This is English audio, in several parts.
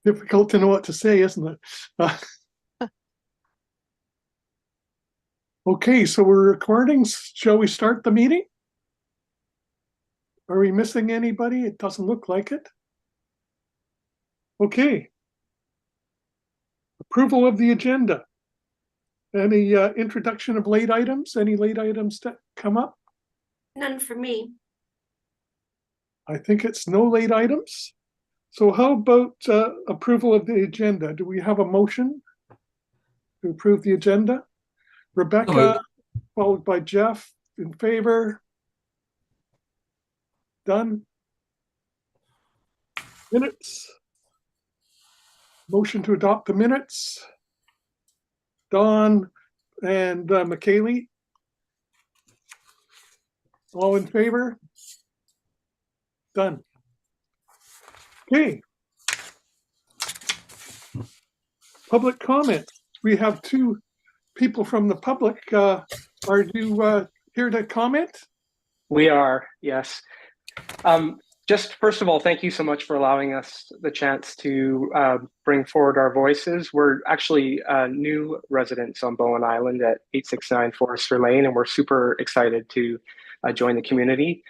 Difficult to know what to say, isn't it? Okay, so we're recording. Shall we start the meeting? Are we missing anybody? It doesn't look like it. Okay. Approval of the agenda. Any introduction of late items? Any late items that come up? None for me. I think it's no late items. So how about approval of the agenda? Do we have a motion to approve the agenda? Rebecca, followed by Jeff, in favor. Done. Minutes. Motion to adopt the minutes. Dawn and McKaylee. All in favor? Done. Okay. Public comment. We have two people from the public. Are you here to comment? We are, yes. Just first of all, thank you so much for allowing us the chance to bring forward our voices. We're actually new residents on Bowen Island at 869 Forester Lane, and we're super excited to join the community.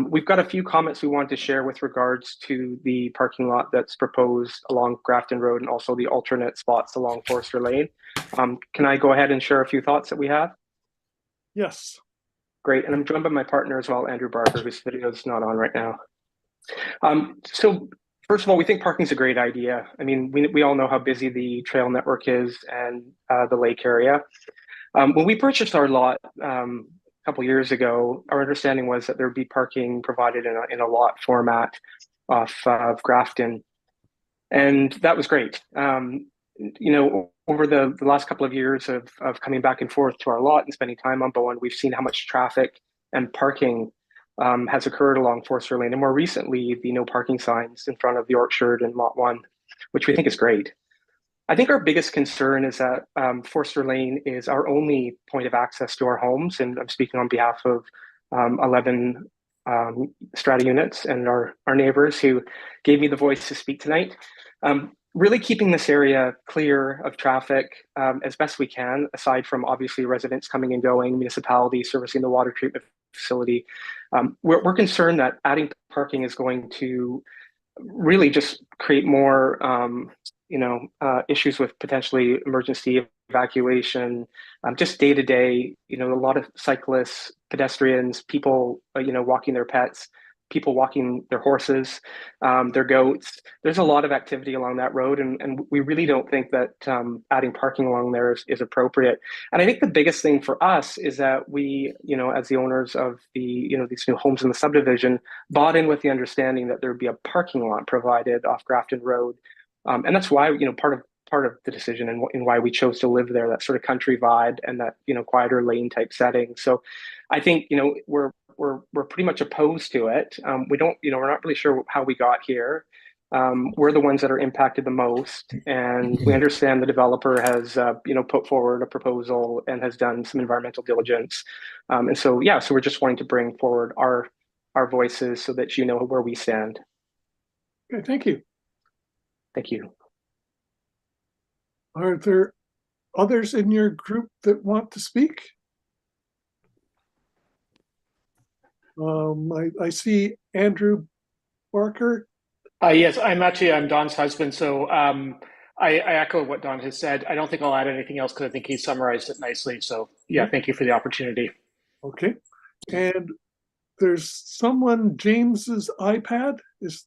We've got a few comments we want to share with regards to the parking lot that's proposed along Grafton Road and also the alternate spots along Forester Lane. Can I go ahead and share a few thoughts that we have? Yes. Great, and I'm joined by my partner as well, Andrew Barker, whose video is not on right now. So first of all, we think parking is a great idea. I mean, we all know how busy the trail network is and the lake area. When we purchased our lot a couple years ago, our understanding was that there would be parking provided in a lot format off of Grafton, and that was great. You know, over the last couple of years of coming back and forth to our lot and spending time on Bowen, we've seen how much traffic and parking has occurred along Forester Lane, and more recently, the no parking signs in front of the Orchard and Lot 1, which we think is great. I think our biggest concern is that Forester Lane is our only point of access to our homes, and I'm speaking on behalf of 11 strata units and our neighbors who gave me the voice to speak tonight. Really keeping this area clear of traffic as best we can, aside from obviously residents coming and going, municipality servicing the water treatment facility. We're concerned that adding parking is going to really just create more issues with potentially emergency evacuation, just day to day, a lot of cyclists, pedestrians, people, walking their pets, people walking their horses, their goats. There's a lot of activity along that road, and we really don't think that adding parking along there is appropriate. And I think the biggest thing for us is that we, as the owners of the, these new homes in the subdivision, bought in with the understanding that there would be a parking lot provided off Grafton Road. And that's why, part of the decision and why we chose to live there, that sort of country vibe and that, quieter lane type setting. So I think, we're pretty much opposed to it. We don't, we're not really sure how we got here. We're the ones that are impacted the most, and we understand the developer has, put forward a proposal and has done some environmental diligence. And so, yeah, so we're just wanting to bring forward our voices so that you know where we stand. Okay, thank you. Thank you. Are there others in your group that want to speak? I see Andrew Barker. Yes, I'm Don's husband, so I echo what Don has said. I don't think I'll add anything else because I think he summarized it nicely. So yeah, thank you for the opportunity. Okay, and there's someone, James's iPad. Is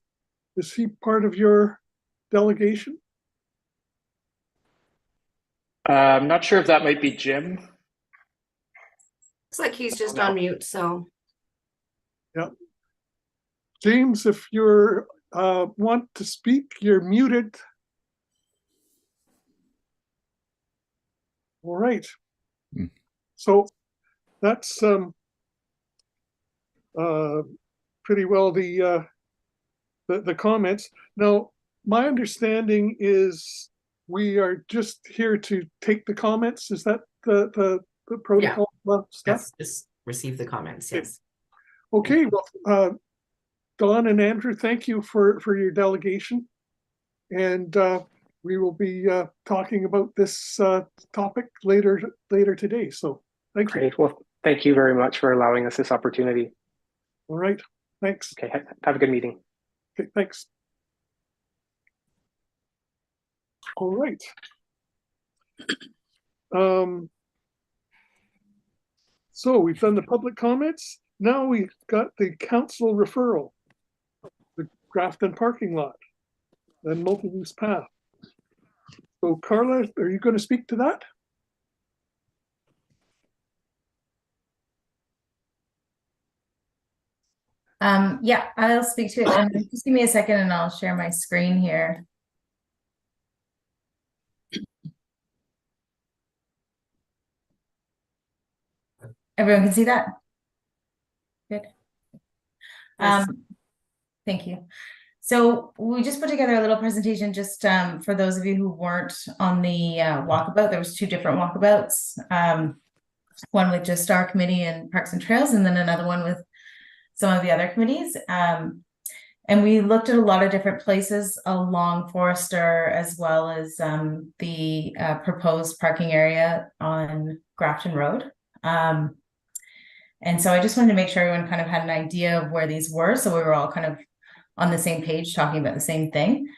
he part of your delegation? I'm not sure if that might be Jim. Looks like he's just on mute, so. Yeah. James, if you're want to speak, you're muted. All right. So that's pretty well the comments. Now, my understanding is we are just here to take the comments. Is that the protocol stuff? Yes, just receive the comments. Yes. Okay. Well, Don and Andrew, thank you for your delegation. And we will be talking about this topic later today. So thank you. Great. Well, thank you very much for allowing us this opportunity. All right. Thanks. Okay. Have a good meeting. Okay, thanks. All right. So we've done the public comments. Now we've got the council referral, the Grafton parking lot, and multi-use path. So Carla, are you going to speak to that? Yeah, I'll speak to it. And just give me a second and I'll share my screen here. Everyone can see that? Good. Yes. Thank you. So we just put together a little presentation just for those of you who weren't on the walkabout. There was 2 different walkabouts. One with just our committee and Parks and Trails, and then another one with some of the other committees. And we looked at a lot of different places along Forester, as well as the proposed parking area on Grafton Road. And so I just wanted to make sure everyone kind of had an idea of where these were, so we were all kind of on the same page talking about the same thing.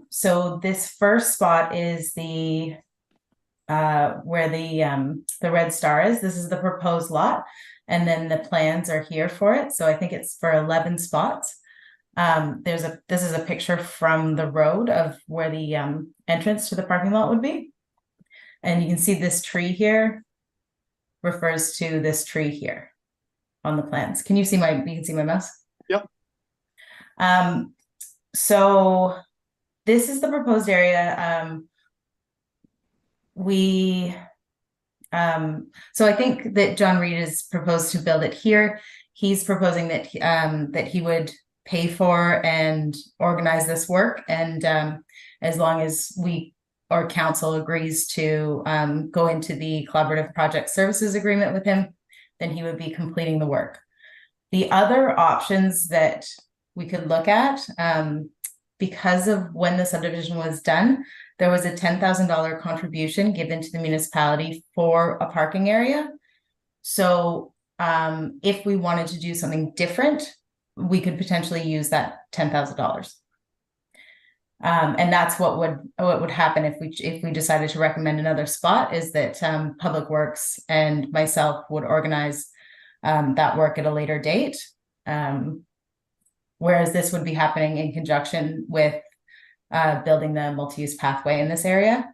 So this first spot is the where the red star is. This is the proposed lot, and then the plans are here for it. So I think it's for 11 spots. This is a picture from the road of where the entrance to the parking lot would be. And you can see this tree here refers to this tree here on the plans. Can you see you can see my mouse? Yep. So this is the proposed area. So I think that John Reed has proposed to build it here. He's proposing that that he would pay for and organize this work, and as long as we or council agrees to go into the collaborative project services agreement with him, then he would be completing the work. The other options that we could look at, because of when the subdivision was done, there was a $10,000 contribution given to the municipality for a parking area. So if we wanted to do something different, we could potentially use that $10,000. And that's what would happen if we decided to recommend another spot, is that Public Works and myself would organize that work at a later date. Whereas this would be happening in conjunction with building the multi-use pathway in this area.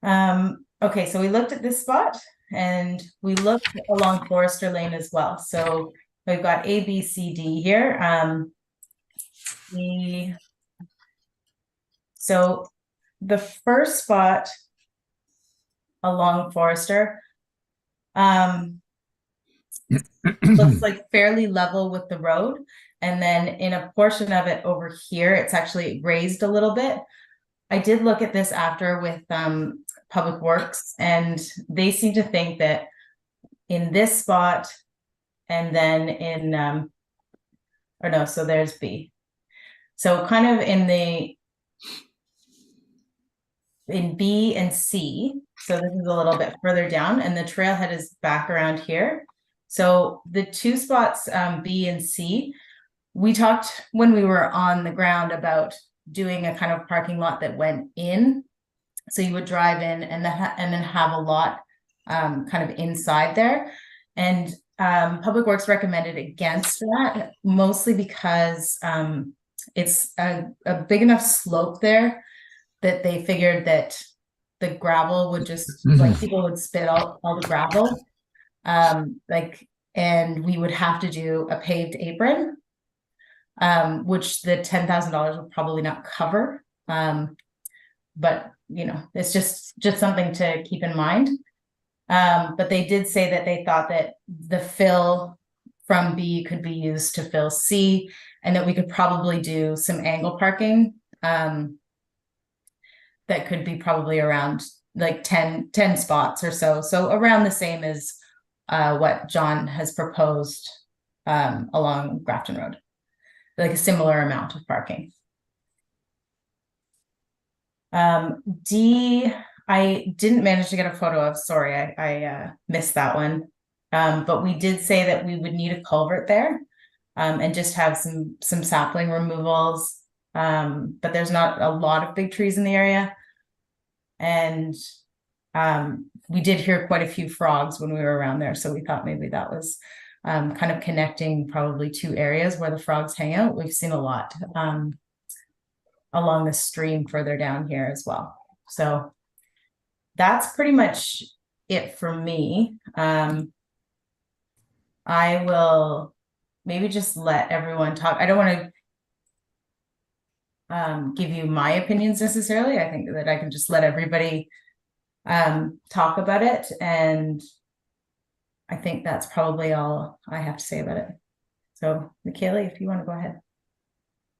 Okay, so we looked at this spot and we looked along Forester Lane as well. So we've got A, B, C, D here. So the first spot along Forester looks like fairly level with the road, and then in a portion of it over here it's actually raised a little bit. I did look at this after with Public Works, and they seem to think that in this spot and then in or no, so there's B. So kind of in B and C, so this is a little bit further down, and the trailhead is back around here. So the 2 spots, B and C, we talked when we were on the ground about doing a kind of parking lot that went in. So you would drive in and then have a lot kind of inside there. And Public Works recommended against that, mostly because it's a big enough slope there that they figured that the gravel would just, like, people would spit out all the gravel. And we would have to do a paved apron, which the $10,000 would probably not cover. But it's just something to keep in mind. But they did say that they thought that the fill from B could be used to fill C, and that we could probably do some angle parking that could be probably around like 10 spots or so. So around the same as what John has proposed along Grafton Road, like a similar amount of parking. D, I didn't manage to get a photo of, sorry, I missed that one. But we did say that we would need a culvert there, and just have some sapling removals. But there's not a lot of big trees in the area. And we did hear quite a few frogs when we were around there, so we thought maybe that was kind of connecting probably two areas where the frogs hang out. We've seen a lot along the stream further down here as well. So that's pretty much it for me. I will maybe just let everyone talk. I don't want to give you my opinions necessarily. I think that I can just let everybody talk about it, and I think that's probably all I have to say about it. So Michaela, if you want to go ahead.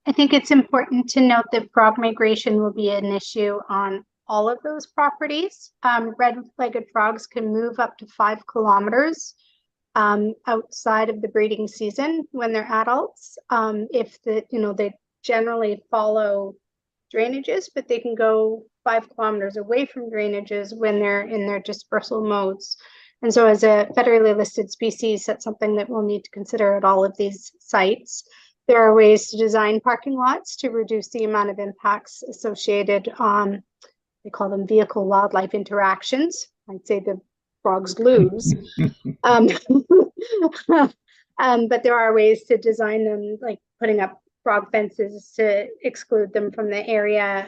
I think it's important to note that frog migration will be an issue on all of those properties. Red-legged frogs can move up to 5 kilometers outside of the breeding season when they're adults. If they generally follow drainages, but they can go 5 kilometers away from drainages when they're in their dispersal modes. And so as a federally listed species, that's something that we'll need to consider at all of these sites. There are ways to design parking lots to reduce the amount of impacts associated, they call them vehicle wildlife interactions. I'd say the frogs lose. But there are ways to design them, like putting up frog fences to exclude them from the area.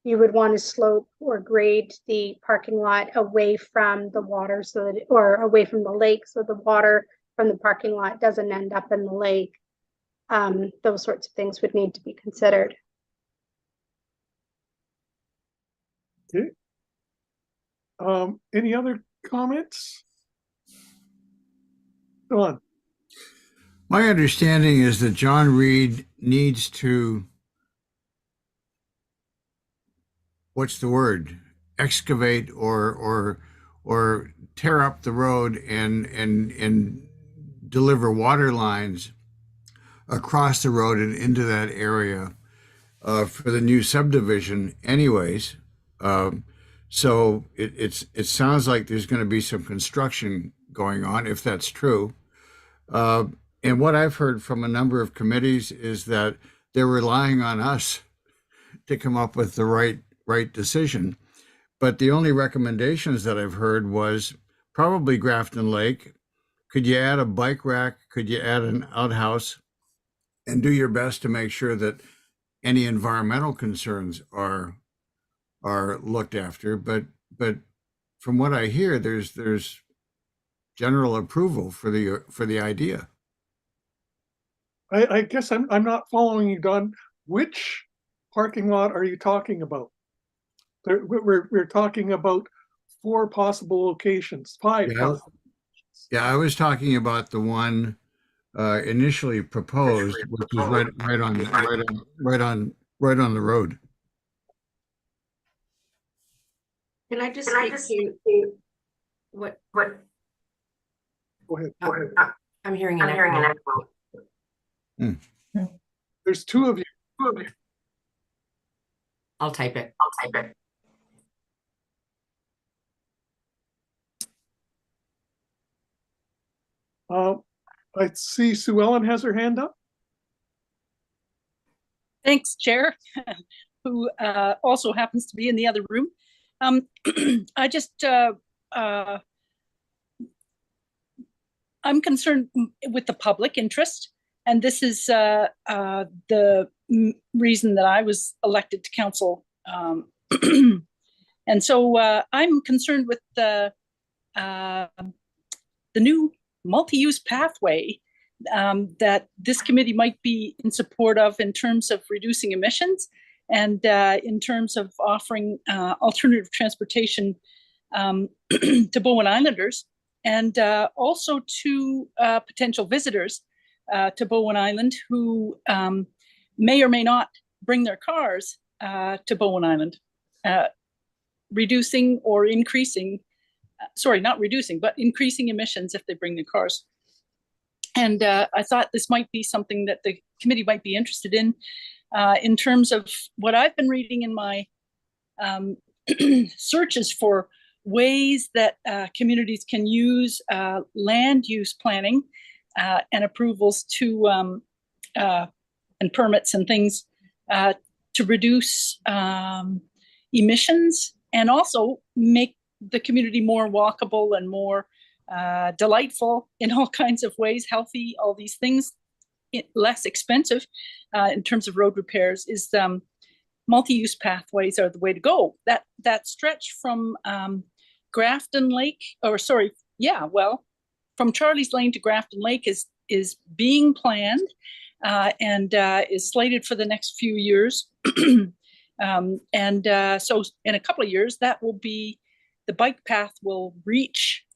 You would want to slope or grade the parking lot away from the water or away from the lake, so the water from the parking lot doesn't end up in the lake. Those sorts of things would need to be considered. Okay. Any other comments? Go on. My understanding is that John Reed needs to, what's the word? Excavate or tear up the road and deliver water lines across the road and into that area for the new subdivision anyways. So it sounds like there's going to be some construction going on, if that's true. And what I've heard from a number of committees is that they're relying on us to come up with the right decision. But the only recommendations that I've heard was probably Grafton Lake. Could you add a bike rack? Could you add an outhouse? And do your best to make sure that any environmental concerns are looked after. But from what I hear, there's general approval for the idea. I guess I'm not following you, Don. Which parking lot are you talking about? We're talking about 4 possible locations, 5 Yeah. possible. Yeah, I was talking about the one initially proposed, which is right on the road. Can I just speak to what? Go ahead. I'm hearing an echo. There's 2 of you. I'll type it. I see Sue Ellen has her hand up. Thanks, Chair, who also happens to be in the other room. I just, I'm concerned with the public interest, and this is the reason that I was elected to council. And so I'm concerned with the new multi-use pathway that this committee might be in support of in terms of reducing emissions and in terms of offering alternative transportation to Bowen Islanders and also to potential visitors to Bowen Island who may or may not bring their cars to Bowen Island, reducing or increasing, sorry, not reducing, but increasing emissions if they bring their cars. And I thought this might be something that the committee might be interested in terms of what I've been reading in my searches for ways that communities can use land use planning and approvals to and permits and things to reduce emissions and also make the community more walkable and more delightful in all kinds of ways, healthy, all these things, less expensive in terms of road repairs. Is multi-use pathways are the way to go. That stretch from Grafton Lake, from Charlie's Lane to Grafton Lake is being planned and is slated for the next few years. So in a couple of years, that will be, the bike path will reach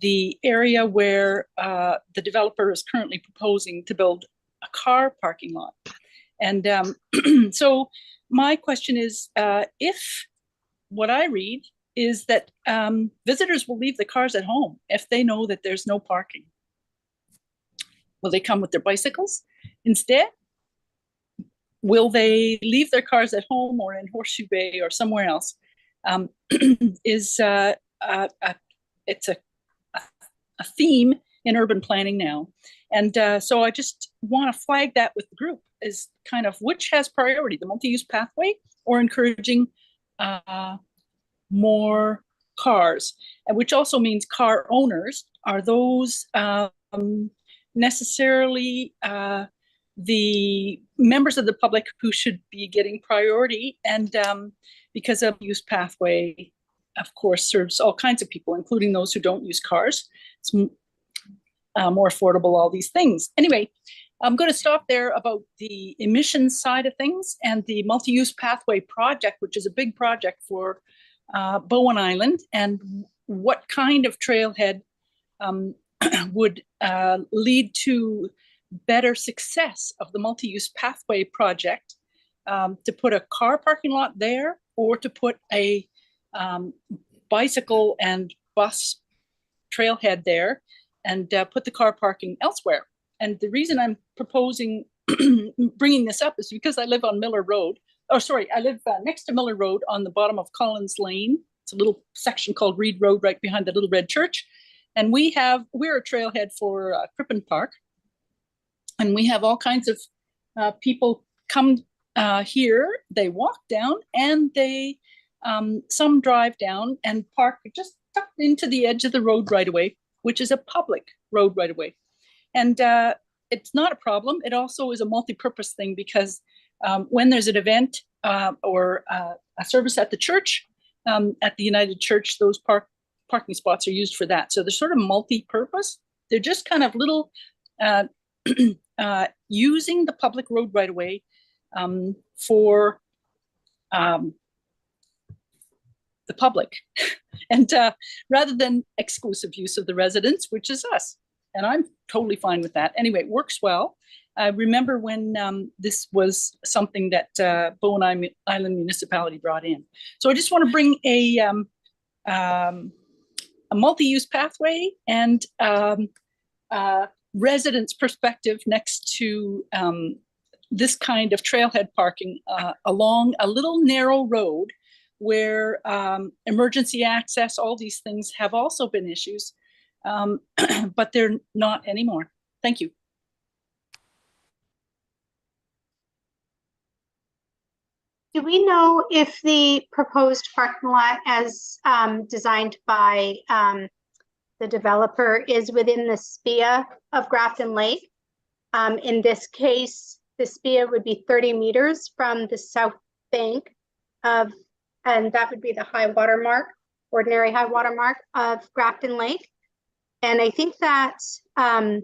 the area where the developer is currently proposing to build a car parking lot. And so my question is, if what I read is that visitors will leave the cars at home if they know that there's no parking, will they come with their bicycles instead? Will they leave their cars at home or in Horseshoe Bay or somewhere else? It's a theme in urban planning now. And so I just want to flag that with the group as kind of which has priority, the multi-use pathway or encouraging more cars, and which also means car owners. Are those necessarily the members of the public who should be getting priority? And because a use pathway, of course, serves all kinds of people, including those who don't use cars. It's more affordable, all these things. Anyway, I'm going to stop there about the emissions side of things and the multi-use pathway project, which is a big project for Bowen Island, and what kind of trailhead would lead to better success of the multi-use pathway project, to put a car parking lot there or to put a bicycle and bus trailhead there and put the car parking elsewhere. And the reason I'm proposing bringing this up is because I live on Miller Road. Oh, sorry, I live next to Miller Road on the bottom of Collins Lane. It's a little section called Reed Road right behind the Little Red Church. And we're a trailhead for Crippen Park. And we have all kinds of people come here, they walk down, and they some drive down and park just tucked into the edge of the road right away, which is a public road right away. And it's not a problem. It also is a multi-purpose thing because when there's an event or a service at the church, at the United Church, those parking spots are used for that. So they're sort of multi-purpose. They're just kind of little using the public road right away for the public, and rather than exclusive use of the residents, which is us. And I'm totally fine with that. Anyway, it works well. I remember when this was something that Bowen Island Municipality brought in. So I just want to bring a multi-use pathway and residents' perspective next to this kind of trailhead parking along a little narrow road where emergency access, all these things have also been issues, but they're not anymore. Thank you. Do we know if the proposed parking lot as designed by the developer is within the SPIA of Grafton Lake? In this case, the SPIA would be 30 meters from the south bank of, and that would be the high water mark, ordinary high water mark of Grafton Lake. And I think that, the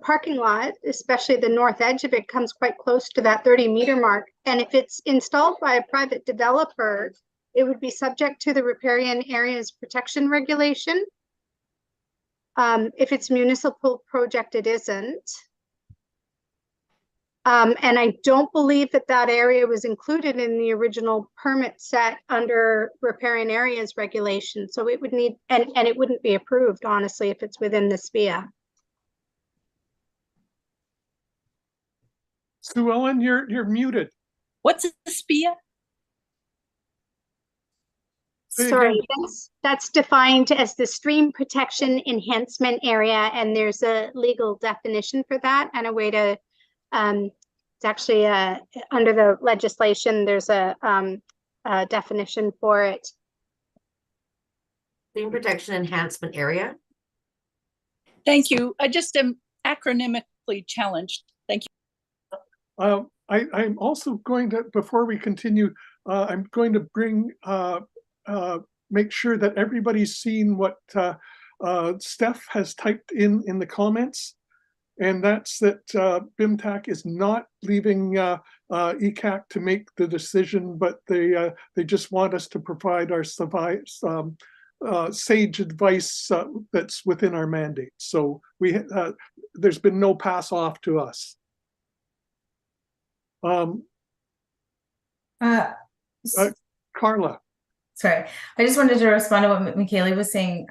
parking lot, especially the north edge of it, comes quite close to that 30-meter mark. And if it's installed by a private developer, it would be subject to the riparian areas protection regulation. If it's municipal project, it isn't. And I don't believe that that area was included in the original permit set under riparian areas regulation. So it would need, and it wouldn't be approved, honestly, if it's within the SPIA. Sue Ellen, you're muted. What's a SPIA? Say Sorry, again. that's defined as the stream protection enhancement area, and there's a legal definition for that and a way to, it's actually under the legislation, there's a definition for it. Stream protection enhancement area. Thank you. I just am acronymically challenged. Thank you. I'm also going to, before we continue, I'm going to bring, make sure that everybody's seen what Steph has typed in the comments. And that's that BIMTAC is not leaving ECAAC to make the decision, but they just want us to provide our sage advice that's within our mandate. So there's been no pass off to us. Carla. Sorry, I just wanted to respond to what Michaela was saying.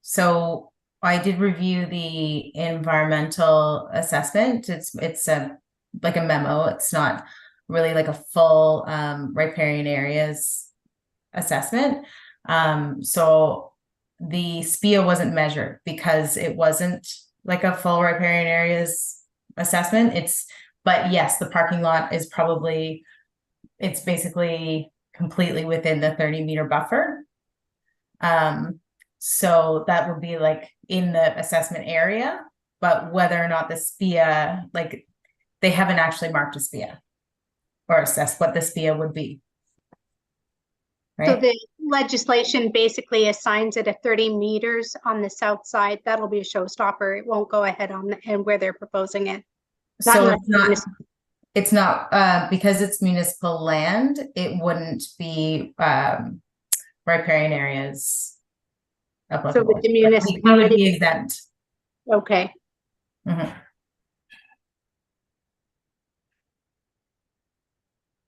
So I did review the environmental assessment. It's like a memo. It's not really like a full riparian areas assessment. So the SPIA wasn't measured because it wasn't like a full riparian areas assessment. But yes, the parking lot is probably, it's basically completely within the 30-meter buffer. So that would be like in the assessment area, but whether or not the SPIA, like they haven't actually marked a SPIA or assessed what the SPIA would be. Right? So the legislation basically assigns it at 30 meters on the south side. That'll be a showstopper. It won't go ahead on and where they're proposing it. So it's not because it's municipal land, it wouldn't be riparian areas applicable. So the We would municipality, be exempt. okay. Mhm.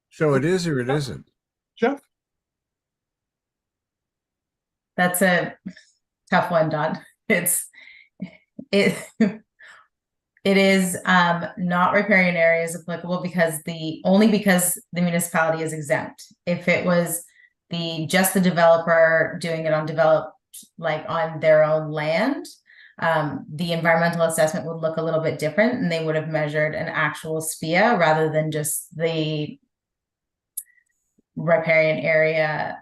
So it is or it isn't? Jeff? That's a tough one, Don. It is not riparian areas applicable because only because the municipality is exempt. If it was just the developer doing it on their own land, the environmental assessment would look a little bit different, and they would have measured an actual SPIA rather than just the riparian area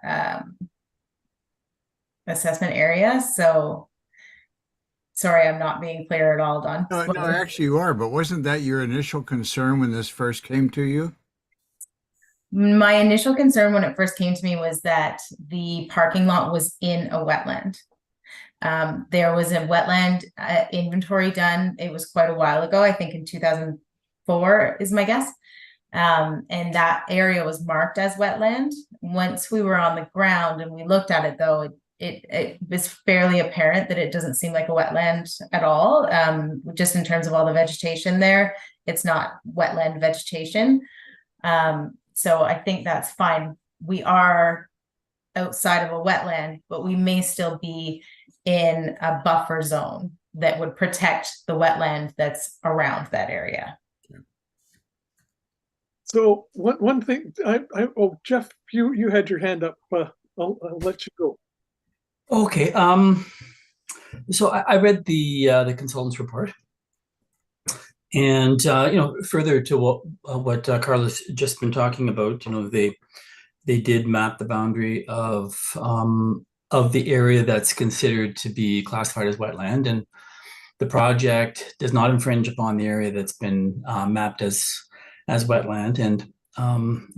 assessment area. So sorry, I'm not being clear at all, Don. No, actually you are, but wasn't that your initial concern when this first came to you? My initial concern when it first came to me was that the parking lot was in a wetland. There was a wetland inventory done. It was quite a while ago, I think in 2004 is my guess. And that area was marked as wetland. Once we were on the ground and we looked at it though, it was fairly apparent that it doesn't seem like a wetland at all. Just in terms of all the vegetation there, it's not wetland vegetation. So I think that's fine. We are outside of a wetland, but we may still be in a buffer zone that would protect the wetland that's around that area. So one thing, oh, Jeff, you had your hand up. I'll let you go. Okay. So I read the consultant's report, and further to what Carla's just been talking about, they did map the boundary of the area that's considered to be classified as wetland, and the project does not infringe upon the area that's been mapped as wetland. And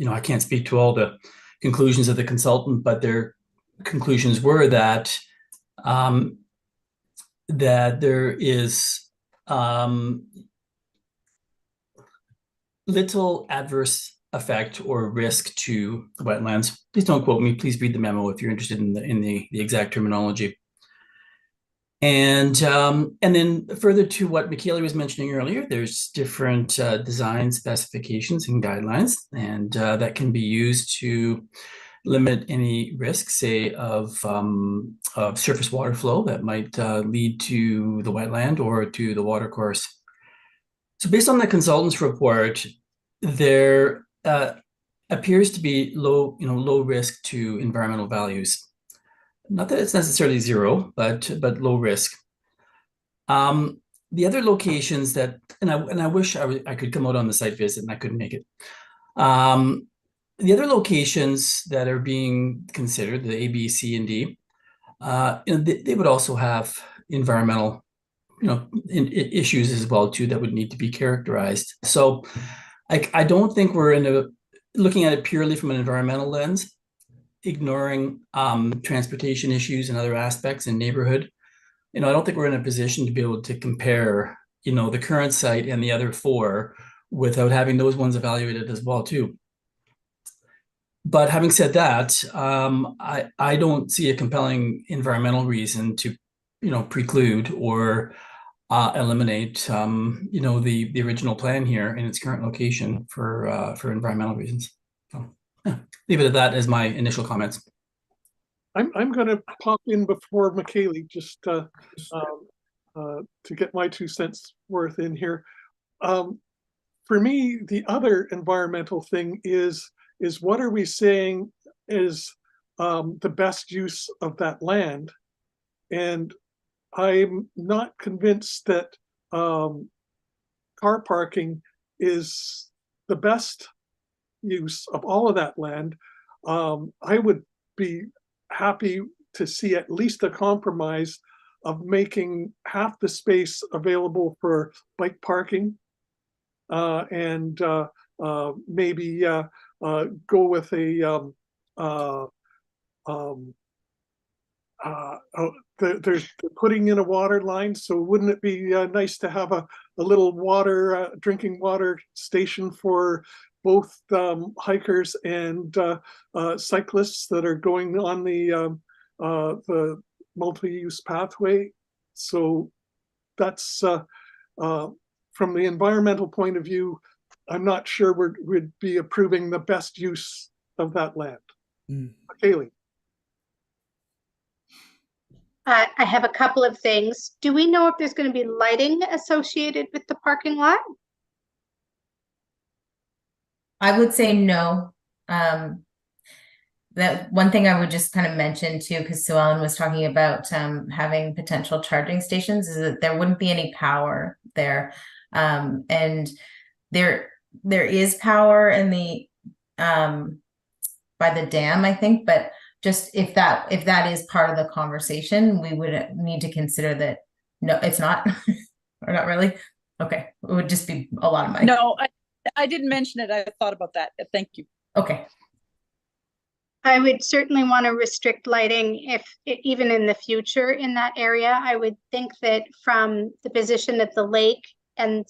I can't speak to all the conclusions of the consultant, but their conclusions were that that there is little adverse effect or risk to wetlands. Please don't quote me. Please read the memo if you're interested in the exact terminology. And then further to what Michaela was mentioning earlier, there's different design specifications and guidelines, and that can be used to limit any risk, say, of surface water flow that might lead to the wetland or to the watercourse. So based on the consultant's report, there appears to be low risk to environmental values. Not that it's necessarily zero, but low risk. The other locations that, and I wish I could come out on the site visit and I couldn't make it. The other locations that are being considered, the A, B, C, and D, they would also have environmental, issues as well too that would need to be characterized. So, I don't think we're looking at it purely from an environmental lens, ignoring transportation issues and other aspects in neighborhood. I don't think we're in a position to be able to compare, the current site and the other 4 without having those ones evaluated as well too. But having said that, I don't see a compelling environmental reason to, preclude or eliminate, the original plan here in its current location for environmental reasons. So, yeah, leave it at that as my initial comments. I'm going to pop in before Michaela just to get my 2 cents worth in here. For me, the other environmental thing is what are we saying is the best use of that land? And I'm not convinced that car parking is the best use of all of that land. I would be happy to see at least a compromise of making half the space available for bike parking, and maybe go with a they're putting in a water line, so wouldn't it be nice to have a little drinking water station for both hikers and cyclists that are going on the multi-use pathway? So that's from the environmental point of view, I'm not sure we'd be approving the best use of that land. Kaylee. I have a couple of things. Do we know if there's going to be lighting associated with the parking lot? I would say no. That one thing I would just kind of mention too, because Sue Ellen was talking about having potential charging stations, is that there wouldn't be any power there. And there is power in the by the dam, I think, but just if that is part of the conversation, we would need to consider that. No, it's not, or not really. Okay, it would just be a lot of money. No, I didn't mention it. I thought about that. Thank you. Okay. I would certainly want to restrict lighting even in the future in that area. I would think that from the position of the lake, and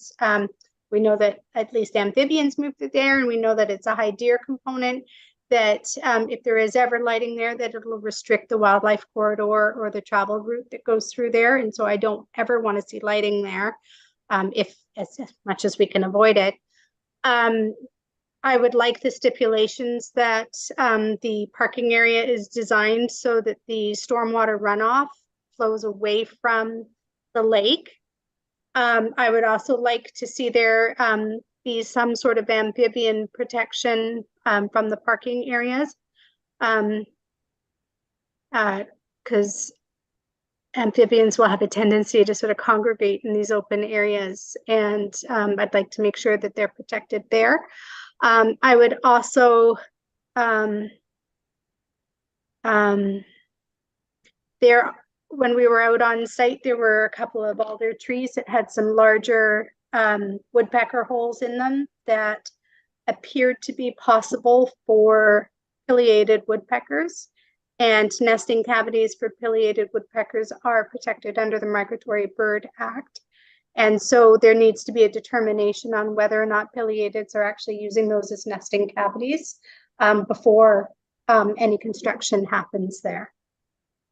we know that at least amphibians move through there, and we know that it's a high deer component, that if there is ever lighting there, that it'll restrict the wildlife corridor or the travel route that goes through there. And so I don't ever want to see lighting there, if as much as we can avoid it. I would like the stipulations that the parking area is designed so that the stormwater runoff flows away from the lake. I would also like to see there be some sort of amphibian protection from the parking areas, because amphibians will have a tendency to sort of congregate in these open areas, and I'd like to make sure that they're protected there. I would also when we were out on site, there were a couple of alder trees that had some larger woodpecker holes in them that appeared to be possible for pileated woodpeckers, and nesting cavities for pileated woodpeckers are protected under the Migratory Bird Act. And so there needs to be a determination on whether or not pileateds are actually using those as nesting cavities before any construction happens there.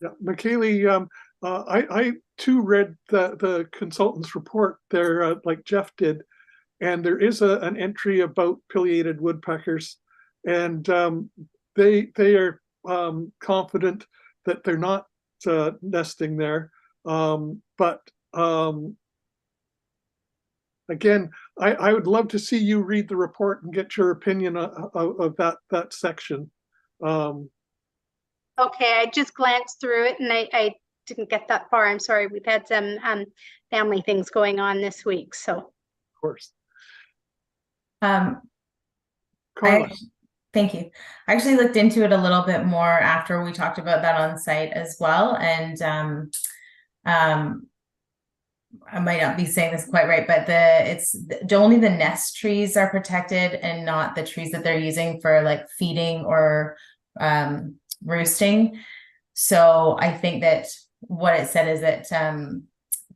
Yeah, Michaela, I too read the consultant's report there, like Jeff did, and there is an entry about pileated woodpeckers, and they are confident that they're not nesting there. But again, I would love to see you read the report and get your opinion of that section. Okay, I just glanced through it and I didn't get that far. I'm sorry. We've had some family things going on this week, so. Of course. Carla. Thank you. I actually looked into it a little bit more after we talked about that on site as well. And I might not be saying this quite right, but only the nest trees are protected and not the trees that they're using for like feeding or roosting. So I think that what it said is that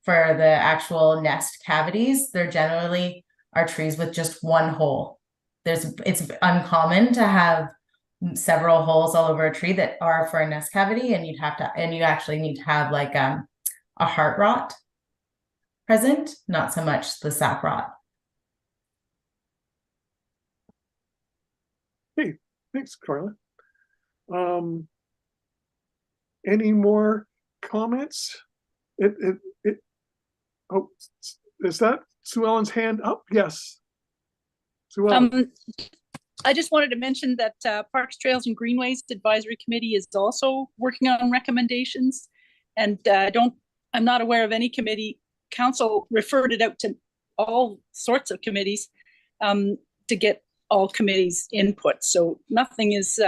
for the actual nest cavities, there generally are trees with just one hole. It's uncommon to have several holes all over a tree that are for a nest cavity, and you actually need to have like a heart rot present, not so much the sap rot. Hey, thanks, Carla. Any more comments? Oh, is that Sue Ellen's hand up? Yes. Sue Ellen. I just wanted to mention that Parks, Trails, and Greenways Advisory Committee is also working on recommendations, and I'm not aware of any committee. Council referred it out to all sorts of committees to get all committees' input. So nothing is,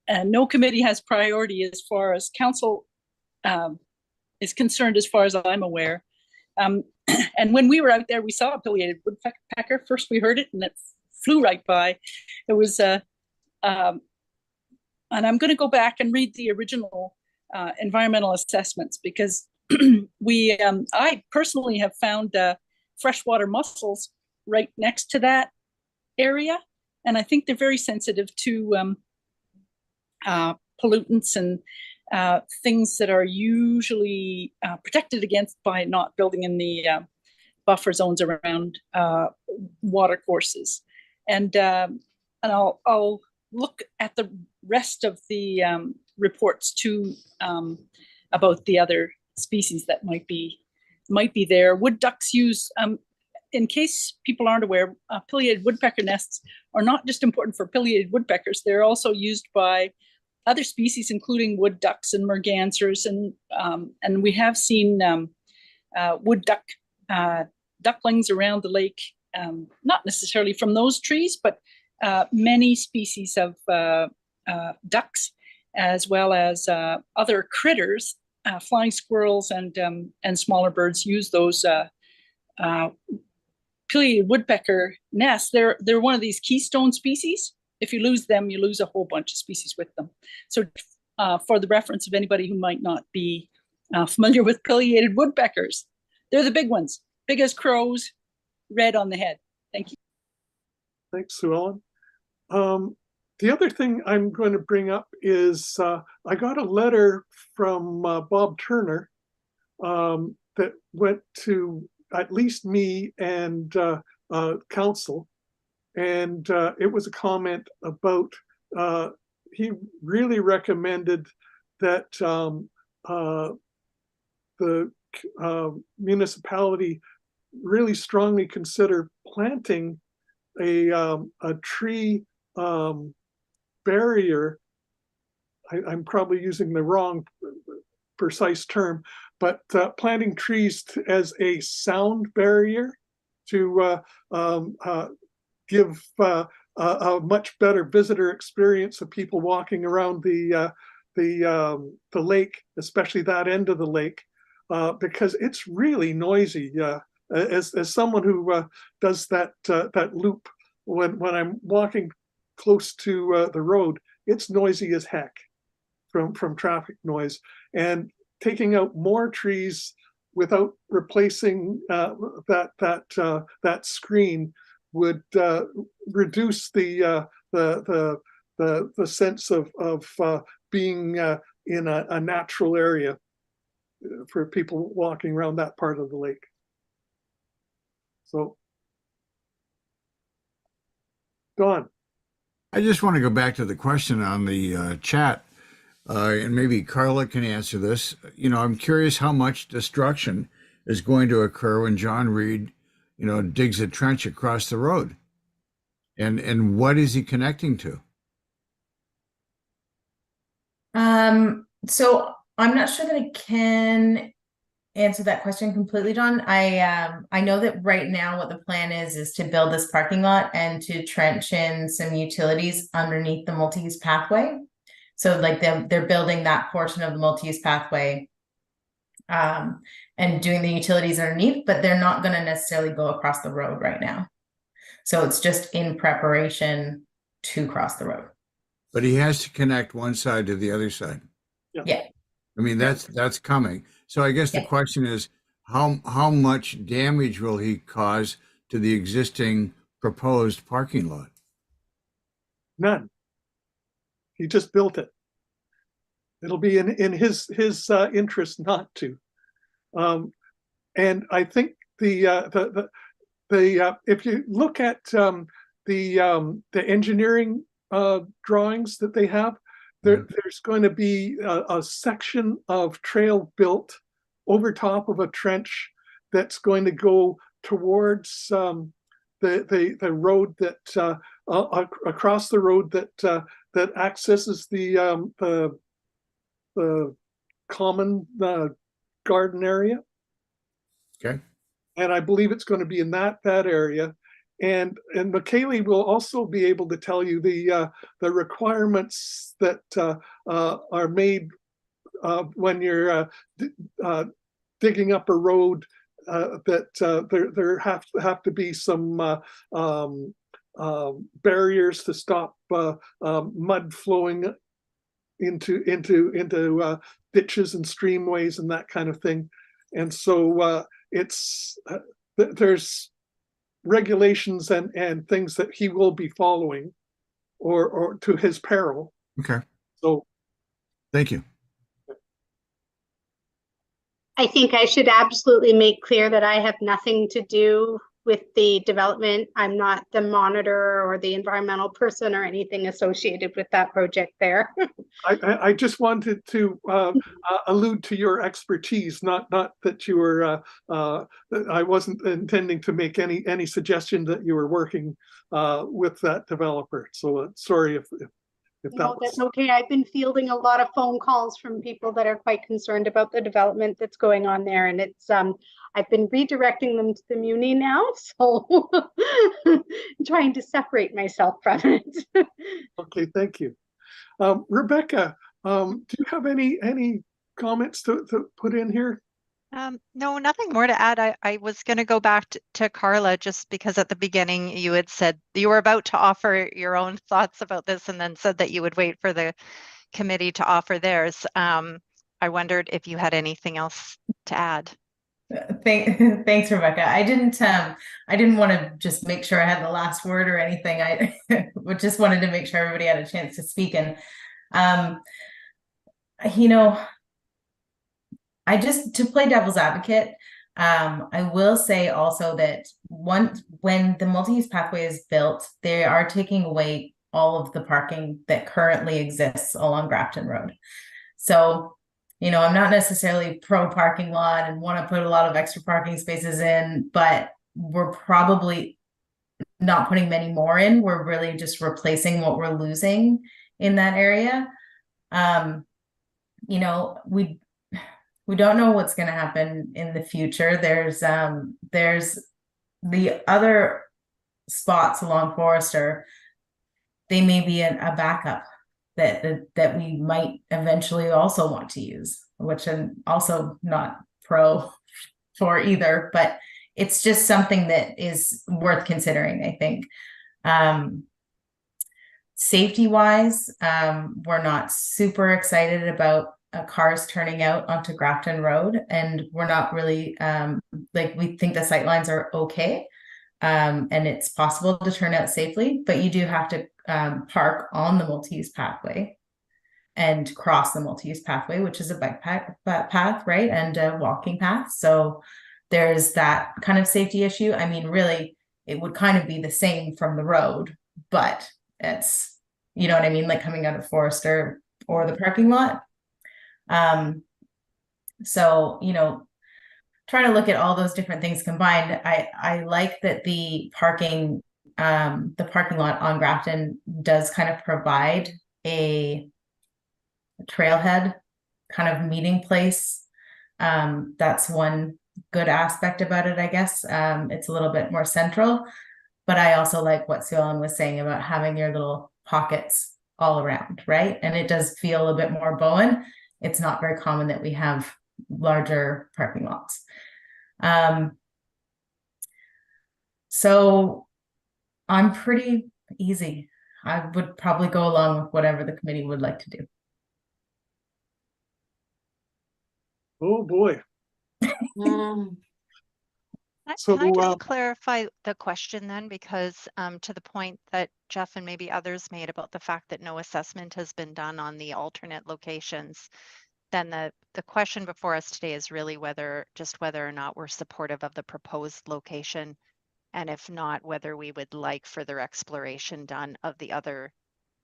no committee has priority as far as council is concerned, as far as I'm aware. And when we were out there, we saw a pileated woodpecker. First we heard it and it flew right by. It was, and I'm going to go back and read the original environmental assessments, because I personally have found freshwater mussels right next to that area, and I think they're very sensitive to pollutants and things that are usually protected against by not building in the buffer zones around water courses. And I'll look at the rest of the reports too about the other species that might be there. Wood ducks use, in case people aren't aware, pileated woodpecker nests are not just important for pileated woodpeckers. They're also used by other species, including wood ducks and mergansers, and we have seen wood duck ducklings around the lake, not necessarily from those trees, but many species of ducks, as well as other critters, flying squirrels and smaller birds use those pileated woodpecker nests. They're one of these keystone species. If you lose them, you lose a whole bunch of species with them. So for the reference of anybody who might not be familiar with pileated woodpeckers, they're the big ones, big as crows, red on the head. Thank you. Thanks, Sue Ellen. The other thing I'm going to bring up is I got a letter from Bob Turner that went to at least me and council. And it was a comment about, he really recommended that the municipality really strongly consider planting a tree barrier. I'm probably using the wrong precise term, but planting trees as a sound barrier to give a much better visitor experience of people walking around the lake, especially that end of the lake, because it's really noisy. As someone who does that loop when I'm walking close to the road, it's noisy as heck from traffic noise. And taking out more trees without replacing that screen would reduce the sense of being in a natural area. for people walking around that part of the lake. So, Don. I just want to go back to the question on the chat, and maybe Carla can answer this. You know, I'm curious how much destruction is going to occur when John Reed, you know, digs a trench across the road, and what is he connecting to? So I'm not sure that I can answer that question completely, John. I know that right now what the plan is to build this parking lot and to trench in some utilities underneath the multi-use pathway. So like they're building that portion of the multi-use pathway and doing the utilities underneath, but they're not going to necessarily go across the road right now. So it's just in preparation to cross the road. But he has to connect one side to the other side. Yeah. I mean, that's coming. So I guess the question is, how much damage will he cause to the existing proposed parking lot? None. He just built it. It'll be in his interest not to. And I think the if you look at the engineering drawings that they have, there's going to be a section of trail built over top of a trench that's going to go towards the road that across the road that accesses the common garden area. Okay. And I believe it's going to be in that area. And Michaeli will also be able to tell you the requirements that are made when you're digging up a road. That there have to be some barriers to stop mud flowing into ditches and streamways and that kind of thing. And so there's regulations and things that he will be following or to his peril. Okay. So thank you. I think I should absolutely make clear that I have nothing to do with the development. I'm not the monitor or the environmental person or anything associated with that project there. I just wanted to allude to your expertise, not that you were. I wasn't intending to make any suggestion that you were working with that developer. So sorry if No, that's okay. I've been fielding a lot of phone calls from people that are quite concerned about the development that's going on there, and it's I've been redirecting them to the Muni now, so I'm trying to separate myself from it. Okay, thank you. Rebecca, do you have any comments to put in here? No, nothing more to add. I was going to go back to Carla just because at the beginning you had said you were about to offer your own thoughts about this and then said that you would wait for the committee to offer theirs. I wondered if you had anything else to add. Thanks, Rebecca. I didn't want to just make sure I had the last word or anything. I just wanted to make sure everybody had a chance to speak. And, to play devil's advocate, I will say also that when the multi-use pathway is built, they are taking away all of the parking that currently exists along Grafton Road. So, I'm not necessarily pro parking lot and want to put a lot of extra parking spaces in, but we're probably not putting many more in. We're really just replacing what we're losing in that area. We don't know what's going to happen in the future. There's the other spots along Forester. They may be a backup that we might eventually also want to use, which I'm also not pro for either, but it's just something that is worth considering, I think. Safety wise, we're not super excited about cars turning out onto Grafton Road, and we're not really we think the sightlines are okay, and it's possible to turn out safely, but you do have to park on the multi-use pathway, and cross the multi-use pathway, which is a bike path, right? And a walking path. So there's that kind of safety issue. I mean, really, it would kind of be the same from the road, but it's, you know what I mean? Like coming out of Forester or the parking lot. So, you know, trying to look at all those different things combined, I like that the parking lot on Grafton does kind of provide a trailhead kind of meeting place. That's one good aspect about it, I guess. It's a little bit more central, but I also like what Sue Ellen was saying about having your little pockets all around, right? And it does feel a bit more Bowen. It's not very common that we have larger parking lots. So I'm pretty easy. I would probably go along with whatever the committee would like to do. Oh, boy. So, Can I just clarify the question then? Because to the point that Jeff and maybe others made about the fact that no assessment has been done on the alternate locations, then the question before us today is really whether or not we're supportive of the proposed location, and if not, whether we would like further exploration done of the other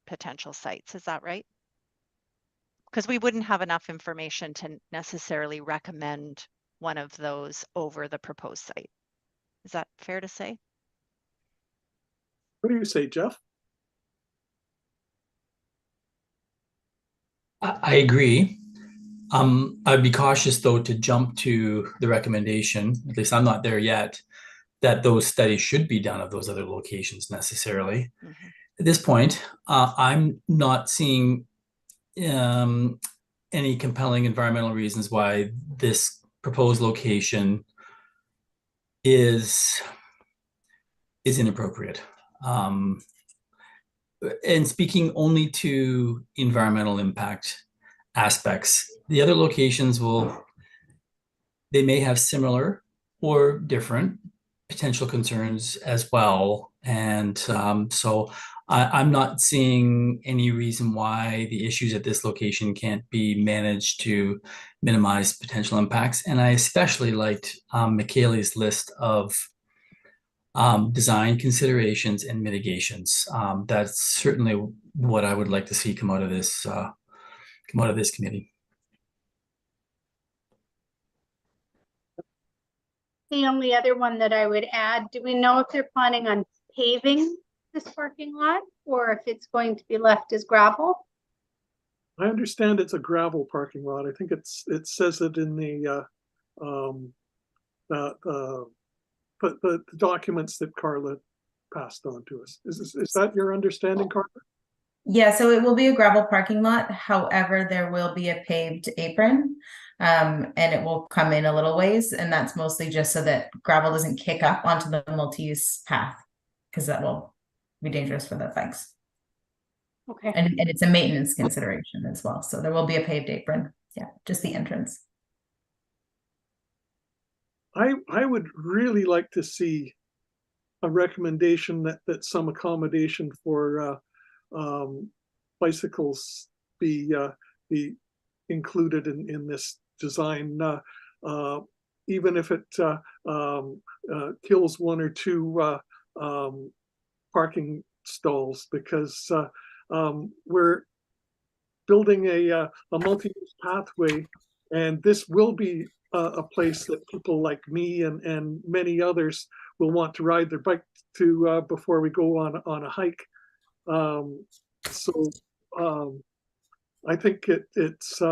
potential sites. Is that right? Because we wouldn't have enough information to necessarily recommend one of those over the proposed site. Is that fair to say? what do you say, Jeff? I agree. I'd be cautious though to jump to the recommendation, at least I'm not there yet, that those studies should be done of those other locations necessarily. Mm-hmm. At this point, I'm not seeing any compelling environmental reasons why this proposed location is inappropriate. And speaking only to environmental impact aspects, the other locations they may have similar or different potential concerns as well. And so I'm not seeing any reason why the issues at this location can't be managed to minimize potential impacts. And I especially liked Michaeli's list of design considerations and mitigations. That's certainly what I would like to see come out of this committee. The only other one that I would add, do we know if they're planning on paving this parking lot or if it's going to be left as gravel? I understand it's a gravel parking lot. I think it says it in the documents that Carla passed on to us. Is that your understanding, Carla? Yeah, so it will be a gravel parking lot. However, there will be a paved apron, and it will come in a little ways, and that's mostly just so that gravel doesn't kick up onto the multi-use path, because that will be dangerous for the bikes. Okay. And it's a maintenance consideration as well. So there will be a paved apron. Yeah, just the entrance. I would really like to see a recommendation that some accommodation for bicycles be included in this design, even if it kills one or two parking stalls, because we're building a multi-use pathway, and this will be a place that people like me and many others will want to ride their bike to before we go on a hike. So I think it's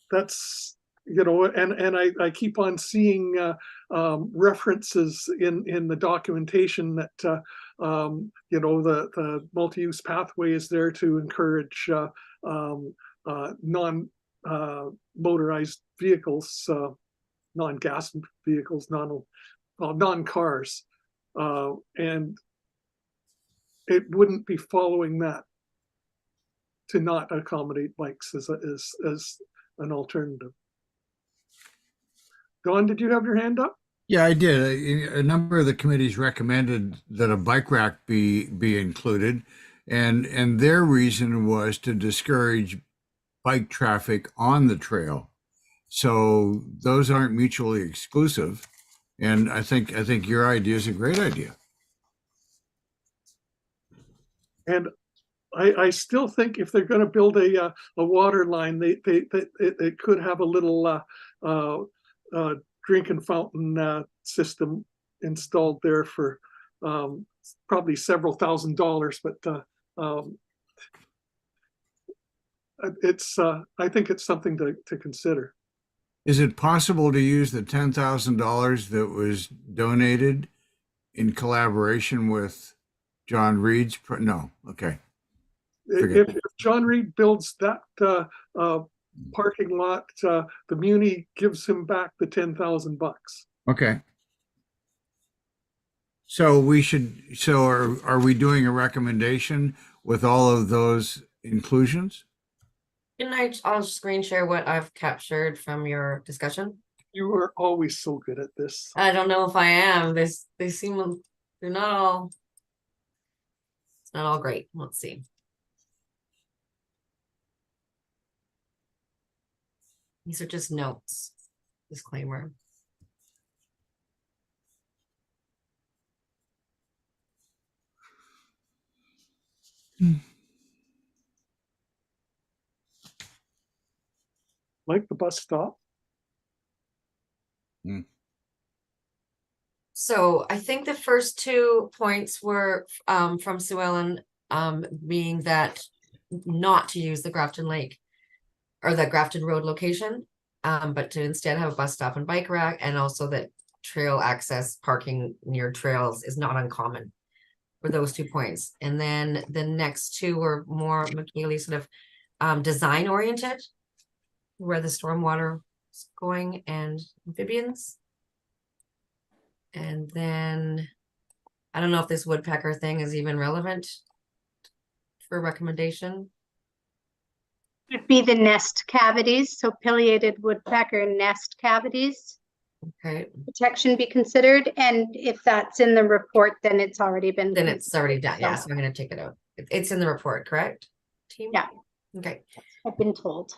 that's, you know, and I keep on seeing references in the documentation that you know, the multi-use pathway is there to encourage non motorized vehicles, non-gas vehicles, non-cars, and it wouldn't be following that to not accommodate bikes as an alternative. Don, did you have your hand up? Yeah, I did. A number of the committees recommended that a bike rack be included, and their reason was to discourage bike traffic on the trail. So those aren't mutually exclusive. And I think your idea is a great idea. And I still think if they're going to build a water line, they could have a little drink and fountain system installed there for probably several $1,000s, but I think it's something to consider. Is it possible to use the $10,000 that was donated in collaboration with John Reed's? No, okay. If John Reed builds that parking lot, the Muni gives him back the $10,000. Okay. So we should. So are we doing a recommendation with all of those inclusions? I'll screen share what I've captured from your discussion. You are always so good at this. I don't know if I am. They seem they're not all. It's not all great. Let's see. These are just notes. Disclaimer. Like the bus stop. So I think the first 2 points were from Sue Ellen, being that not to use the Grafton Lake or the Grafton Road location, but to instead have a bus stop and bike rack, and also that trail access parking near trails is not uncommon for those 2 points. And then the next 2 were more McKaylee sort of design oriented, where the stormwater is going and amphibians. And then I don't know if this woodpecker thing is even relevant for recommendation. Would be the nest cavities, so pileated woodpecker nest cavities. Okay, Protection be considered, and if that's in the report, then it's already been. then it's already done. Yeah, so I'm gonna take it out. It's in the report, correct? Team? Yeah. Okay. I've been told.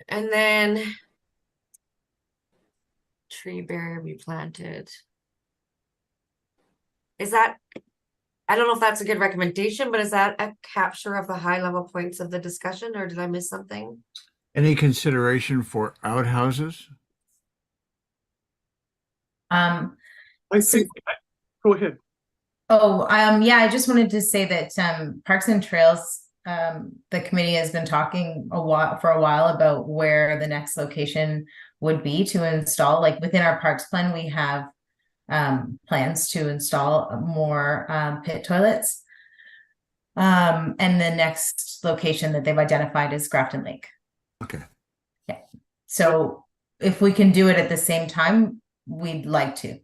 And then tree barrier be planted. Is that, I don't know if that's a good recommendation, but is that a capture of the high level points of the discussion, or did I miss something? Any consideration for outhouses? I think. Go ahead. Oh, yeah, I just wanted to say that Parks and Trails, the committee has been talking for a while about where the next location would be to install. Like within our parks plan, we have plans to install more pit toilets. And the next location that they've identified is Grafton Lake. Okay. Yeah. So if we can do it at the same time, we'd like to.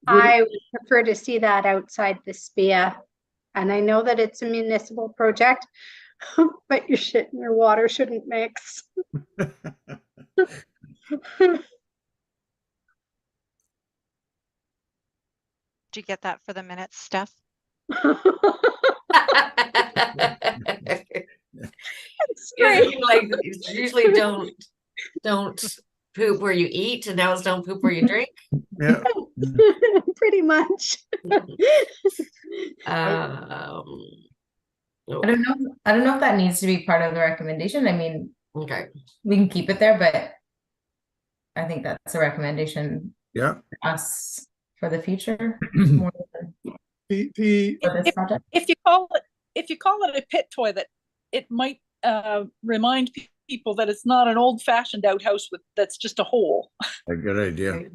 I would prefer to see that outside the SPIA. And I know that it's a municipal project, but your shit and your water shouldn't mix. Did you get that for the minutes, Steph? Usually don't poop where you eat, and now it's don't poop where you drink. Yeah. Pretty much. I don't know if that needs to be part of the recommendation. I mean, okay, we can keep it there, but I think that's a recommendation. Yeah. For us for the future. More than for this project. If you call it a pit toilet, it might remind people that it's not an old-fashioned outhouse that's just a hole. A good idea. okay.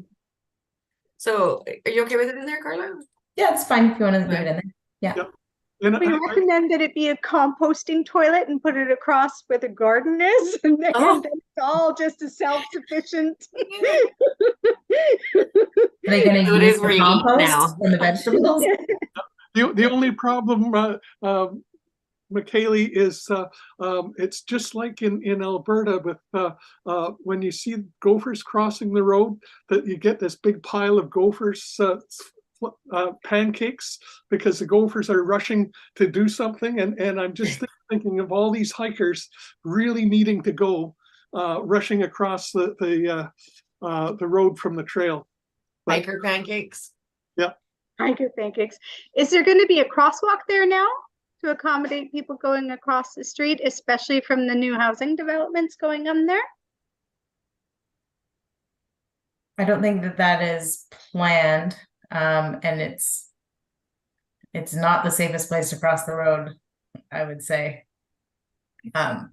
So are you okay with it in there, Carla? Yeah, it's fine if you want to leave it in there. Yeah. Yep. And We recommend that it be a composting toilet and put it across where the garden is, and then it's all just a self-sufficient. Are they going So to it use is where the you eat compost now. and the vegetables? the only problem, McKaylee, is it's just like in Alberta with when you see gophers crossing the road, that you get this big pile of gophers pancakes because the gophers are rushing to do something, and I'm just thinking of all these hikers really needing to go, rushing across the road from the trail. Hiker pancakes. Yeah. Hiker pancakes. Is there going to be a crosswalk there now to accommodate people going across the street, especially from the new housing developments going on there? I don't think that is planned, and it's not the safest place to cross the road, I would say. Because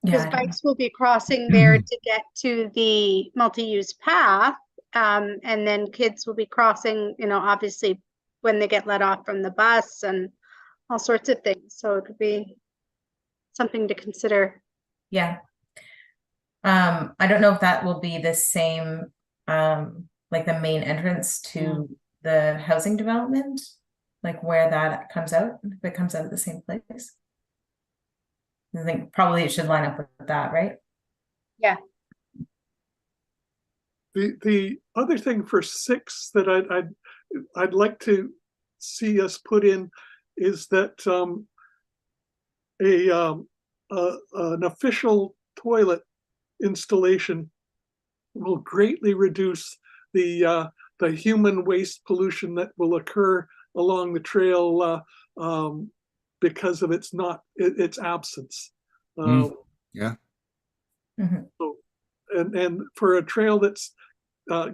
bikes will be crossing there to get to the multi-use path, and then kids will be crossing, obviously when they get let off from the bus and all sorts of things. So it could be something to consider. Yeah. I don't know if that will be the same, like the main entrance to the housing development, like where that comes out, if it comes out of the same place. I think probably it should line up with that, right? Yeah. The other thing for 6 that I'd like to see us put in is that an official toilet installation will greatly reduce the human waste pollution that will occur along the trail because of its absence. Yeah. So, and for a trail that's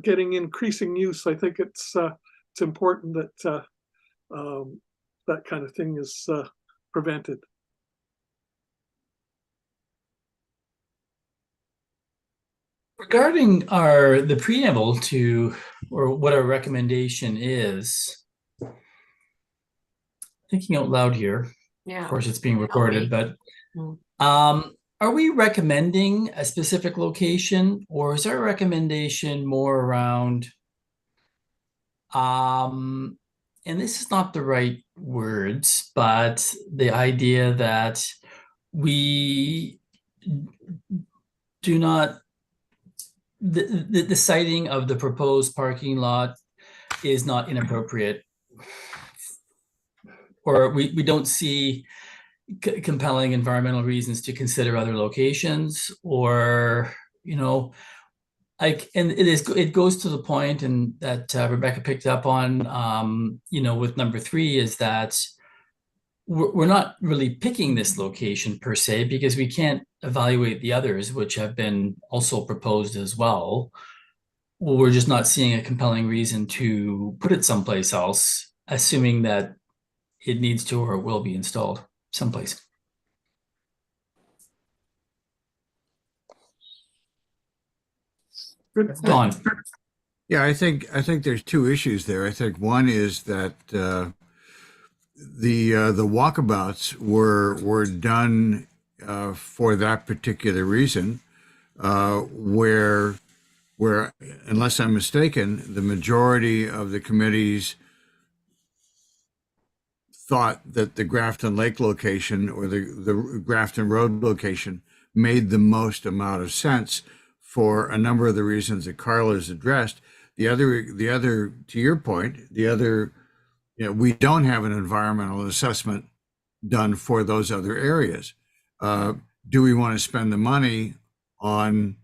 getting increasing use, I think it's important that that kind of thing is prevented. Regarding the preamble to, or what our recommendation is, thinking out loud here. Yeah. Of course, it's being recorded, but Mm. are we recommending a specific location, or is our recommendation more around, and this is not the right words, but the idea that we do not, the siting of the proposed parking lot is not inappropriate, or we don't see compelling environmental reasons to consider other locations, or and it goes to the point, and that Rebecca picked up on with number 3, is that we're not really picking this location per se, because we can't evaluate the others which have been also proposed as well. We're just not seeing a compelling reason to put it someplace else, assuming that it needs to or will be installed someplace. Don. Yeah, I think there's 2 issues there. I think one is that the walkabouts were done for that particular reason, where unless I'm mistaken, the majority of the committees thought that the Grafton Lake location or the Grafton Road location made the most amount of sense for a number of the reasons that Carla's addressed. The other, to your point, we don't have an environmental assessment done for those other areas. Do we want to spend the money on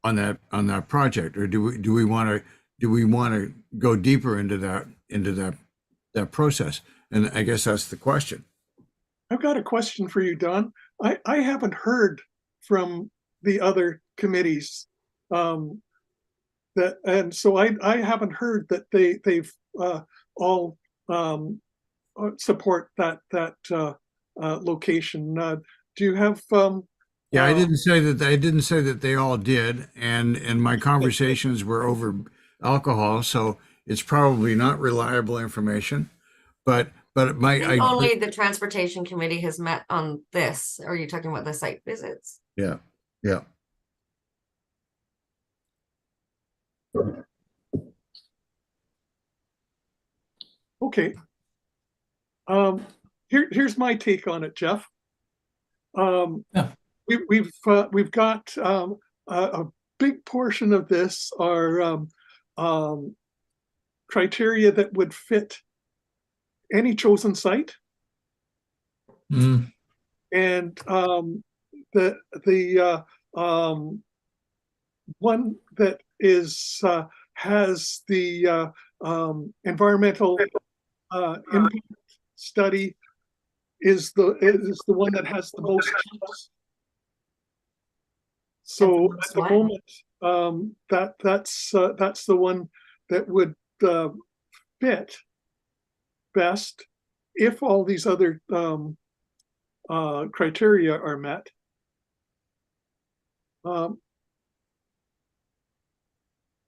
that project, or do we want to go deeper into that process? And I guess that's the question. I've got a question for you, Don. I haven't heard from the other committees and so I haven't heard that they've all support that location. Do you have? Yeah, I didn't say that they all did, and my conversations were over alcohol, so it's probably not reliable information. But Only the transportation committee has met on this. Or are you talking about the site visits? Yeah. Okay. Here's my take on it, Jeff. Yeah. We've got a big portion of this are criteria that would fit any chosen site. Mm. And the one that is has the environmental impact study is the one that has the most chance. So at the moment, that's the one that would fit best if all these other criteria are met.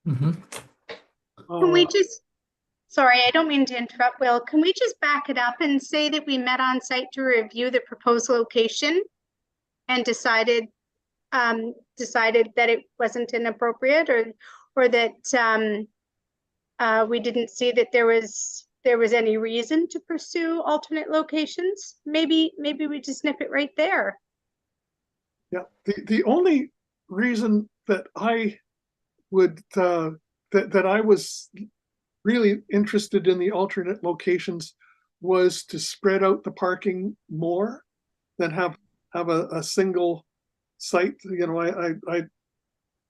Mm-hmm. Can we just, sorry, I don't mean to interrupt, Will. Can we just back it up and say that we met on site to review the proposed location and decided that it wasn't inappropriate, or that we didn't see that there was any reason to pursue alternate locations? Maybe we just nip it right there. Yeah, the only reason that I would that I was really interested in the alternate locations was to spread out the parking more than have a single site. You know, I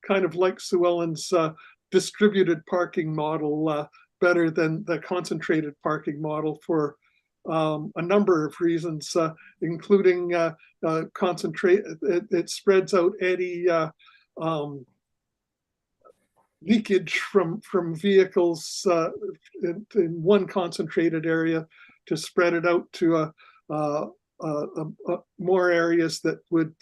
kind of like Sue Ellen's distributed parking model better than the concentrated parking model for a number of reasons, including concentrate. It spreads out any leakage from vehicles in one concentrated area to spread it out to more areas that would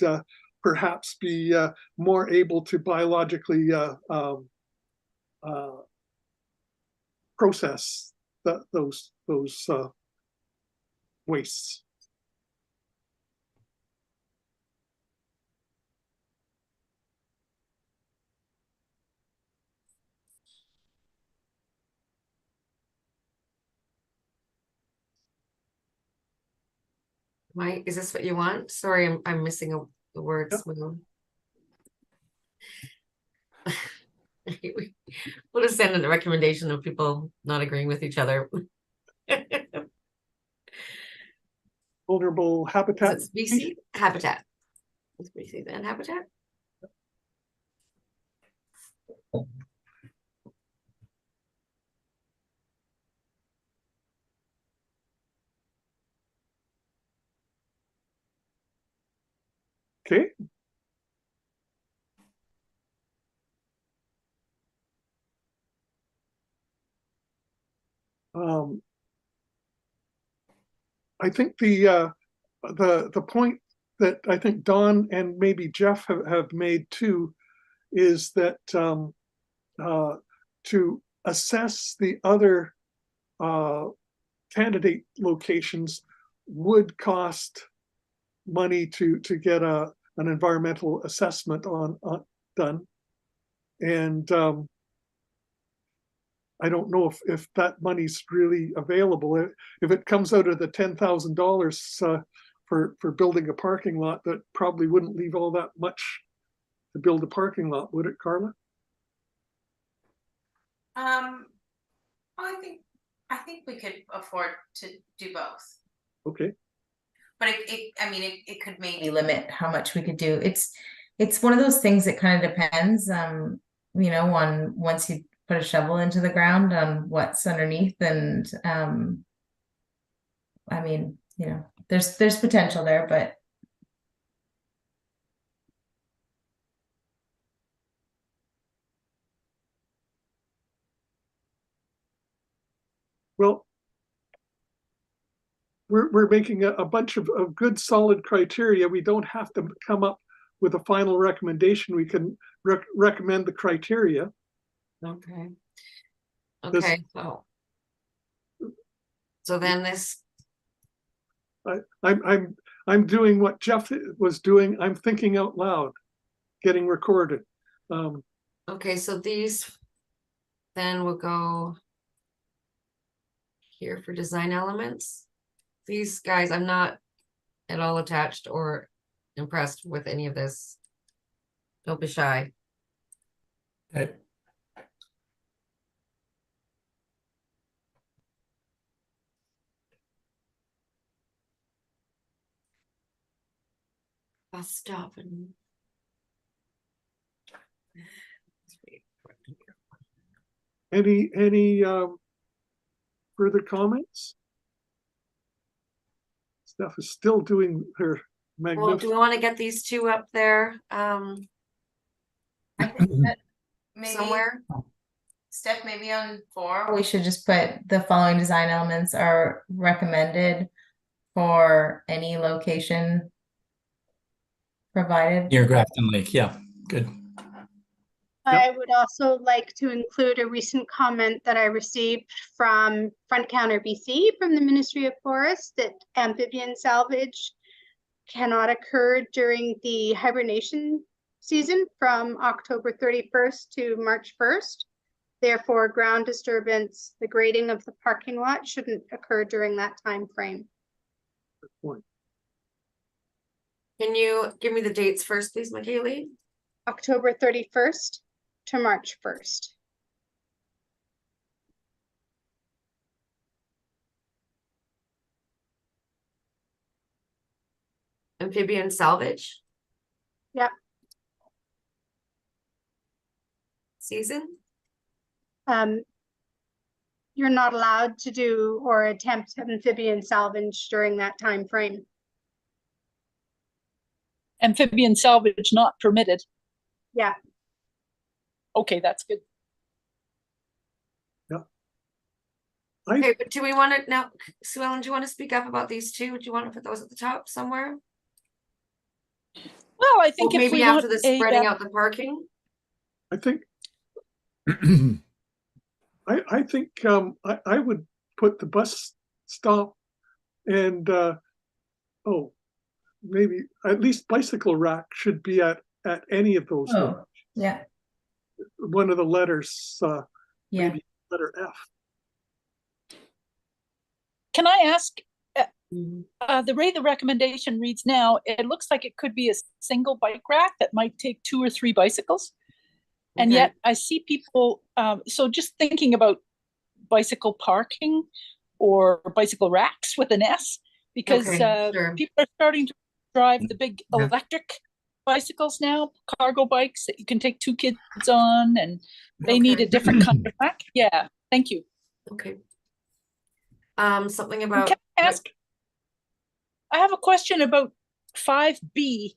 perhaps be more able to biologically process those wastes. Is this what you want? Sorry, I'm missing the words. Yep. We'll just send in a recommendation of people not agreeing with each other. Vulnerable habitat. Species habitat. Species and habitat. Okay. I think the point that I think Don and maybe Jeff have made too is that to assess the other candidate locations would cost money to get an environmental assessment done, and I don't know if that money's really available. If it comes out of the $10,000 for building a parking lot, that probably wouldn't leave all that much to build a parking lot, would it, Carla? I think we could afford to do both. Okay. But it could maybe limit how much we could do. It's one of those things that kind of depends, you know, on once you put a shovel into the ground on what's underneath, and I mean, you know, there's potential there, but well, we're making a bunch of good solid criteria. We don't have to come up with a final recommendation. We can recommend the criteria. Okay. Okay. So then this. I'm doing what Jeff was doing. I'm thinking out loud, getting recorded. Okay, so these then will go here for design elements. These guys, I'm not at all attached or impressed with any of this. Don't be shy. Okay. I'll stop and. Any further comments? Steph is still doing her Well, do magnificent. we want to get these two up there I think that maybe somewhere? Steph, maybe on 4, we should just put the following design elements are recommended for any location provided. Near Grafton Lake. Yeah, good. I would also like to include a recent comment that I received from Front Counter BC from the Ministry of Forest that amphibian salvage cannot occur during the hibernation season from October 31st to March 1st. Therefore, ground disturbance, the grading of the parking lot shouldn't occur during that time frame. Can you give me the dates first, please, McKaylee? October 31st to March 1st. Amphibian salvage Yep. season? You're not allowed to do or attempt amphibian salvage during that time frame. Amphibian salvage not permitted. Yeah. Okay, that's good. Okay, but do we want to now, Sue Ellen, do you want to speak up about these two? Do you want to put those at the top somewhere? Well, I Or think if maybe we after want the spreading a, out the parking? I think I think I would put the bus stop and maybe at least bicycle rack should be at any of those. Oh, yeah, One of the letters, yeah. maybe letter F. can I ask, the way the recommendation reads now, it looks like it could be a single bike rack that might take 2 or 3 bicycles. And Okay. yet I see people, so just thinking about bicycle parking or bicycle racks with an S, because Okay, sure. people are starting to drive the big Yeah. electric bicycles now, cargo bikes that you can take 2 kids on, and they need Okay. a different kind of rack. Yeah, thank you. Okay. Something And about. can I ask, I have a question about 5B,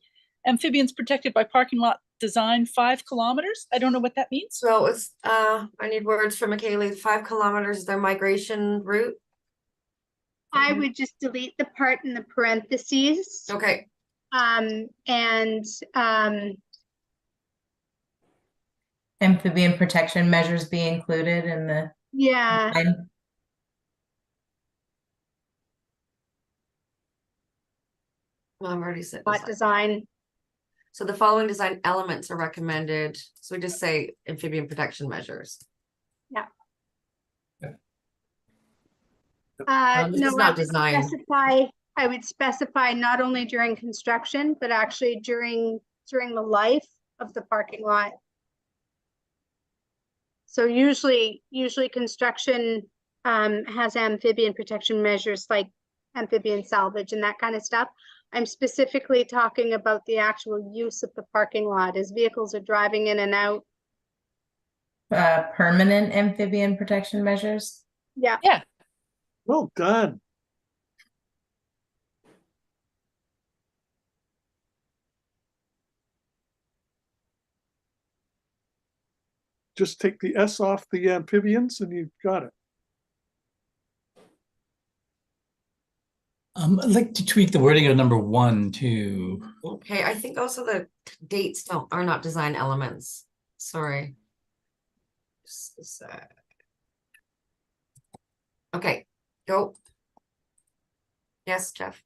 amphibians protected by parking lot design 5 kilometers. I don't know what that means. So it's, I need words from McKaylee. 5 kilometers is their migration route. I would just delete the part in the parentheses. Okay, And Amphibian protection measures be included in the yeah, design. well, I've already said lot design. design. So the following design elements are recommended. So we just say amphibian protection measures. This No, is I not would design. I would specify not only during construction, but actually during the life of the parking lot. So usually construction has amphibian protection measures like amphibian salvage and that kind of stuff. I'm specifically talking about the actual use of the parking lot as vehicles are driving in and out. Permanent amphibian protection measures. Yeah. Yeah, Well done. Just take the S off the amphibians and you've got it. I'd like to tweak the wording of number 1 too. Okay, I think also the dates are not design elements. Sorry. Just a sec. Okay, go. Yes, Jeff.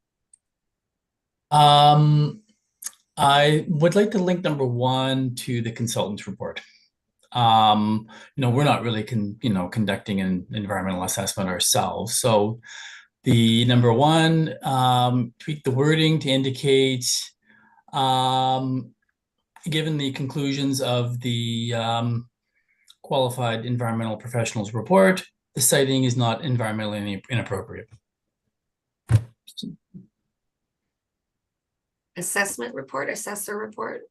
I would like to link number 1 to the consultant's report. We're not really conducting an environmental assessment ourselves. So the number 1, tweak the wording to indicate, given the conclusions of the qualified environmental professionals report. The siting is not environmentally inappropriate. Assessment report, assessor report.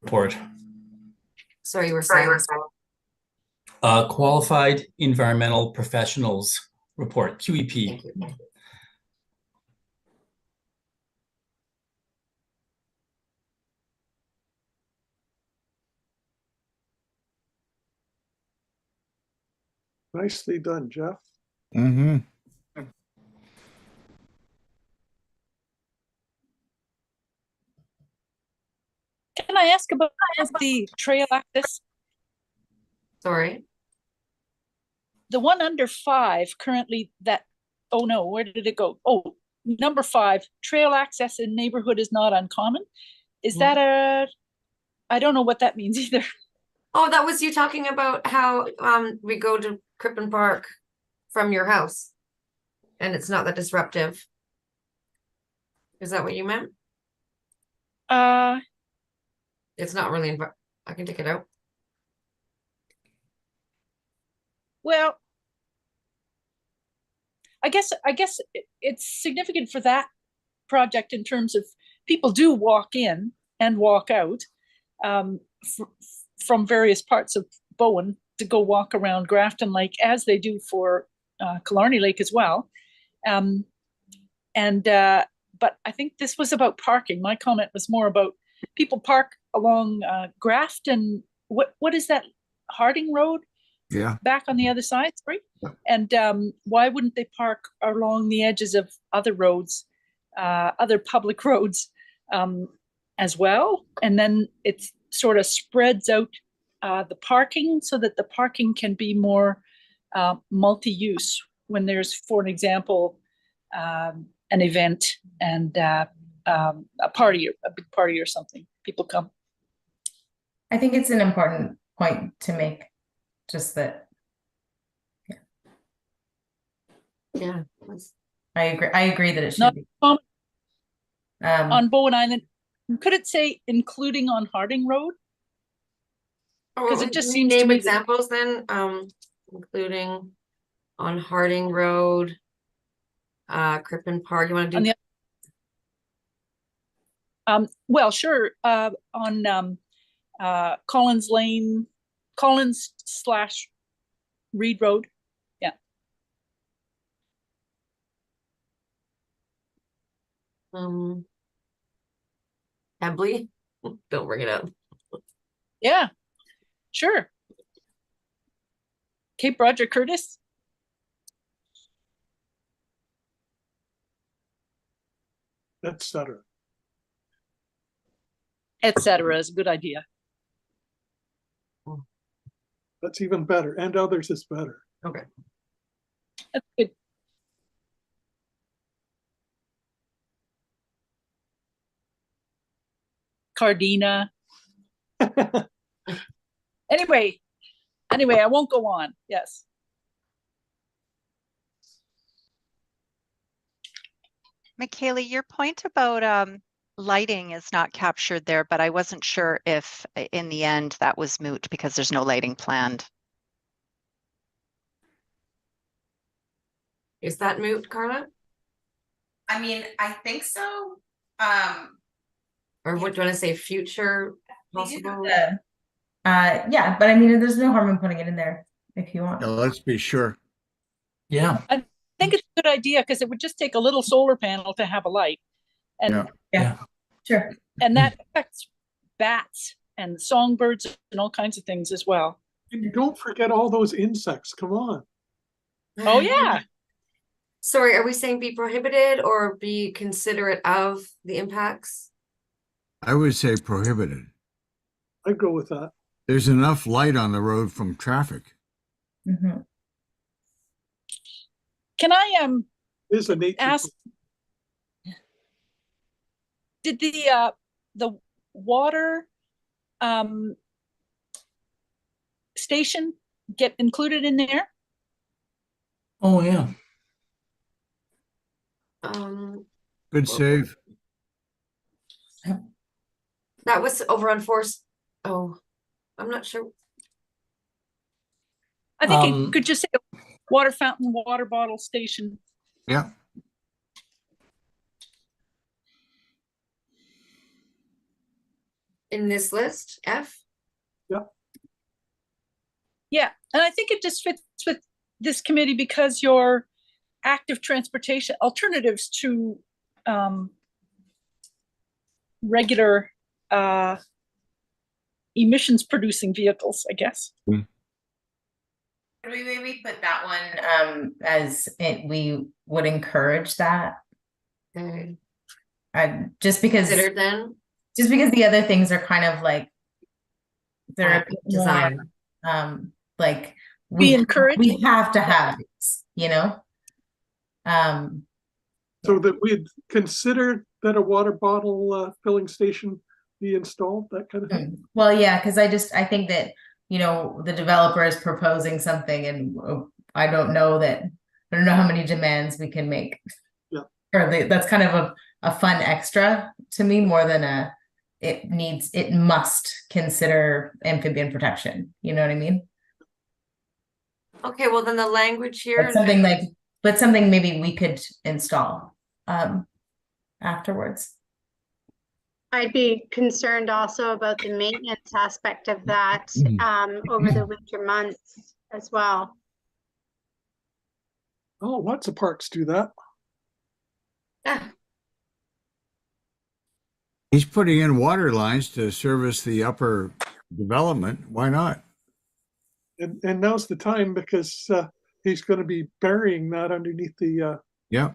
Report. Sorry, you were saying. Qualified environmental professionals report, QEP. Thank you. Nicely done, Jeff. Mm-hmm. Can I ask about the trail access? Sorry. The one under 5 currently that, oh no, where did it go? Oh, number 5, trail access in neighborhood is not uncommon. Is that I don't know what that means either. Oh, that was you talking about how we go to Crippen Park from your house and it's not that disruptive. Is that what you meant? It's not really, I can take it out. Well, I guess it's significant for that project in terms of people do walk in and walk out from various parts of Bowen to go walk around Grafton Lake, as they do for Killarney Lake as well. But I think this was about parking. My comment was more about people park along Grafton. What is that, Harding Road? Yeah. Back on the other side, right? And why wouldn't they park along the edges of other roads, other public roads as well? And then it sort of spreads out the parking so that the parking can be more multi-use when there's, for an example, an event and a party, a big party or something. People come. I think it's an important point to make. Just that, Yeah. I agree that it should Not be. On Bowen Island, could it say including on Harding Road? Because it just seems to name me examples then, including on Harding Road, Crippen Park. You want to do? Well, sure. On Collins Lane, Collins/Reed Road. Yeah. Hebley? Don't bring it up. Yeah, sure. Cape Roger Curtis. Etc. Etc. is a good idea. That's even better. And others is better. Okay. That's good. Cardina. Anyway, I won't go on. Yes. Michaela, your point about lighting is not captured there, but I wasn't sure if in the end that was moot because there's no lighting planned. Is that moot, Carla? I mean, I think so. Or what do you want to say? Future possible? Yeah, but I mean, there's no harm in putting it in there if you want. Now, let's be sure. Yeah. I think it's a good idea because it would just take a little solar panel to have a light. And Yeah. Sure. and that affects bats and songbirds and all kinds of things as well. And you don't forget all those insects. Come on. Oh yeah. Sorry, are we saying be prohibited or be considerate of the impacts? I would say prohibited. I'd go with that. There's enough light on the road from traffic. Mm-hmm. Can I It is a nature. ask? Did the water station get included in there? Oh, yeah. Good save. That was over on Forest. Oh, I'm not sure. I think Um, it could just say water fountain, water bottle station. Yeah. In this list, F? Yeah, and I think it just fits with this committee because your active transportation alternatives to regular emissions producing vehicles, I guess. Could we maybe put that one as it, we would encourage that? Okay. Just because Considered then? the other things are kind of like they're a bit Design. more like Be encouraged. we have to have these, you know. So that we'd consider that a water bottle filling station be installed, that kind of thing. Well, yeah, because I think that, you know, the developer is proposing something and I don't know how many demands we can make. Yeah. That's kind of a fun extra to me more than it must consider amphibian protection. You know what I mean? Okay, well then the language here. But something maybe we could install afterwards. I'd be concerned also about the maintenance aspect of that over the winter months as well. Oh, lots of parks do that. Yeah. He's putting in water lines to service the upper development. Why not? And now's the time because he's going to be burying that underneath the Yeah.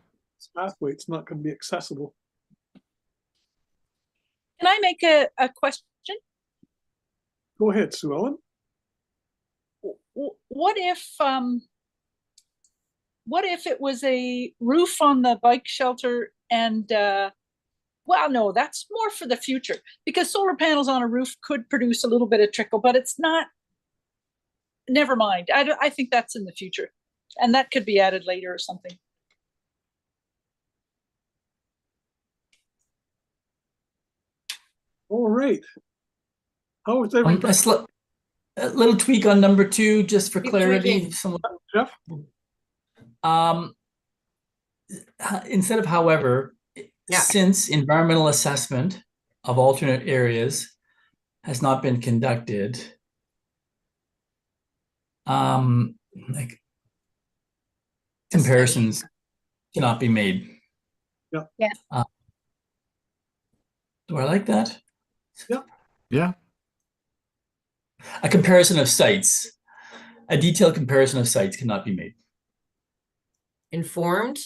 pathway. It's not going to be accessible. Can I make a question? Go ahead, Sue Ellen. What if it was a roof on the bike shelter and well, no, that's more for the future because solar panels on a roof could produce a little bit of trickle, but it's not. Never mind. I think that's in the future, and that could be added later or something. All right. How is everybody? A little tweak on number 2, just for Keep clarity. tweaking. Jeff? Instead of however, Yeah. since environmental assessment of alternate areas has not been conducted, like comparisons cannot be made. Yeah. Yeah. Do I like that? Yeah. Yeah. A comparison of sites, a detailed comparison of sites cannot be made. Informed?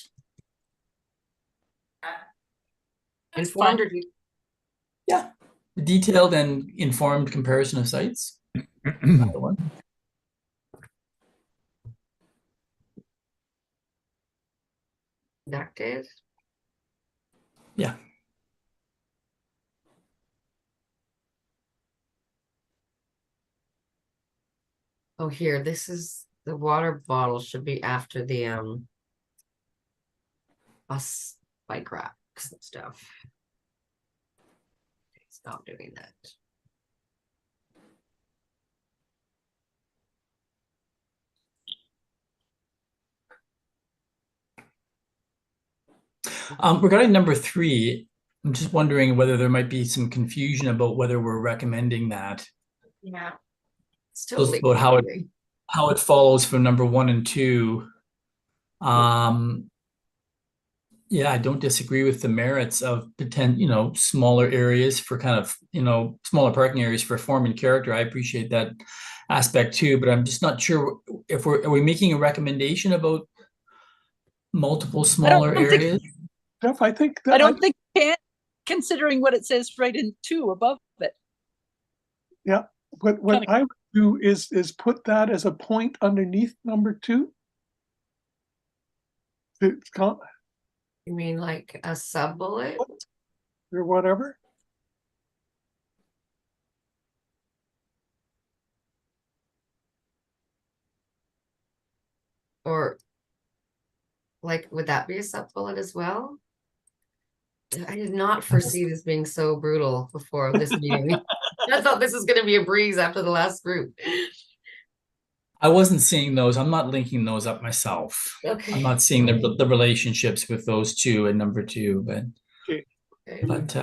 That's Informed fine. or Yeah, a detailed and informed comparison of sites. Another one. conducted? Yeah. Oh, here, this is the water bottle should be after the bus bike racks and stuff. Okay, stop doing that. Regarding number 3, I'm just wondering whether there might be some confusion about whether we're recommending that. Yeah. It's Just totally about confusing. how it follows from number 1 and 2. Yeah, I don't disagree with the merits of smaller areas for kind of, smaller parking areas for form and character. I appreciate that aspect too, but I'm just not sure if are we making a recommendation about multiple smaller areas? Jeff, I think that I don't think you can, considering what it says right in 2 above it. Yeah, what I would do is put that as a point underneath number 2. It's You mean like a sub bullet? or whatever. Or like, would that be a sub bullet as well? I did not foresee this being so brutal before this meeting. I thought this was gonna be a breeze after the last group. I wasn't seeing those. I'm not linking those up myself. Okay. I'm not seeing the relationships with those two and number two, Okay. but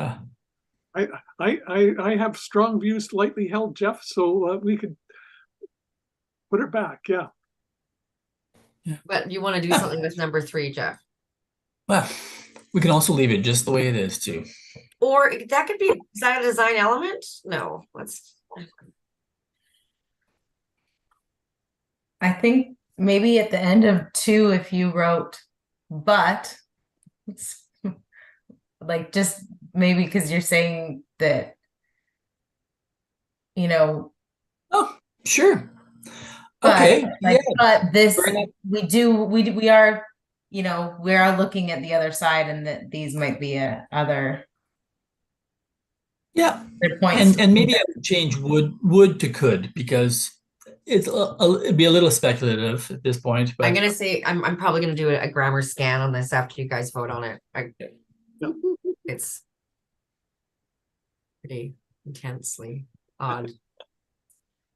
I have strong views lightly held, Jeff, so we could put it back, yeah. But you want to do something with number 3, Jeff? well, we can also leave it just the way it is too. Or that could be, is that a design element? No, let's. I think maybe at the end of 2, if you wrote, but it's like just maybe because you're saying that, you know, Oh, sure. but Okay. like, Yeah. but this Fair enough. we are, you know, we are looking at the other side, and that these might be other Yeah. points. And maybe I would change would to could, because it'd be a little speculative at this point. But I'm gonna say I'm probably gonna do a grammar scan on this after you guys vote on it. It's pretty intensely odd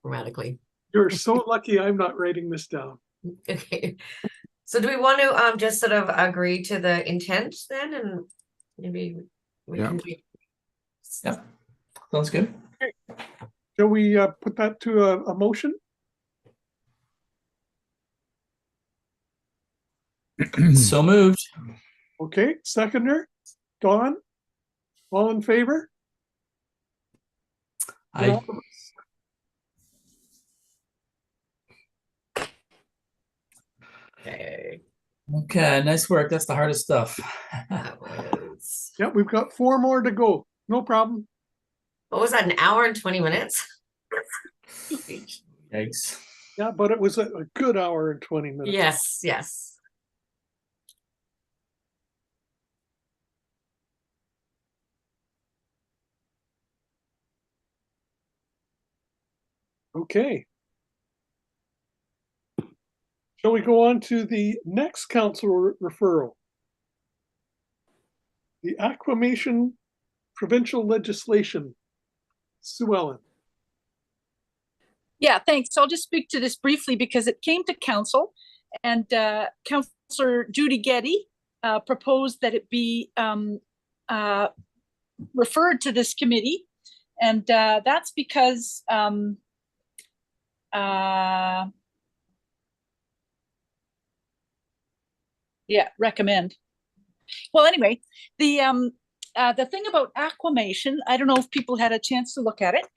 grammatically. You're so lucky I'm not writing this down. Okay. So do we want to just sort of agree to the intent then, and maybe we Yeah. can do. yeah, sounds good. Shall we put that to a motion? So moved. Okay, seconder, Dawn, all in favor? I Okay. Okay, nice work. That's the hardest stuff. That was, Yeah, we've got 4 more to go. No problem. what was that, an hour and 20 minutes? Yikes. Yeah, but it was a good hour and 20 minutes. Yes, yes. Okay. Shall we go on to the next council referral? The Aquamation Provincial Legislation. Sue Ellen. Yeah, thanks. I'll just speak to this briefly because it came to council, and Councillor Judy Getty proposed that it be referred to this committee, and that's because yeah, recommend. Well, anyway, the thing about aquamation, I don't know if people had a chance to look at it.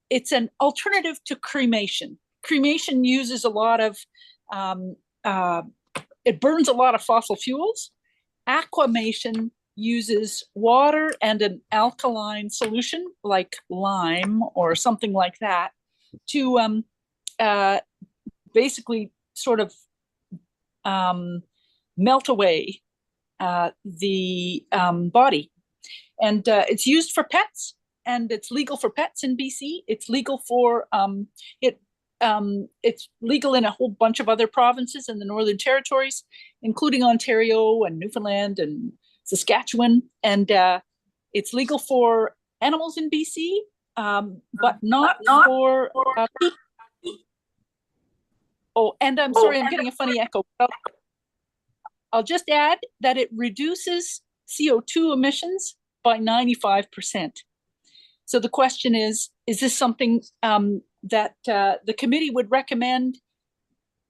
It's an alternative to cremation. Cremation uses a lot of, it burns a lot of fossil fuels. Aquamation uses water and an alkaline solution like lime or something like that to basically sort of melt away the body. And it's used for pets, and it's legal for pets in BC. It's legal for it's legal in a whole bunch of other provinces in the Northern Territories, including Ontario and Newfoundland and Saskatchewan. And it's legal for animals in BC, but not for people. Oh, and I'm sorry, I'm getting a funny echo. I'll just add that it reduces CO2 emissions by 95%. So the question is this something that the committee would recommend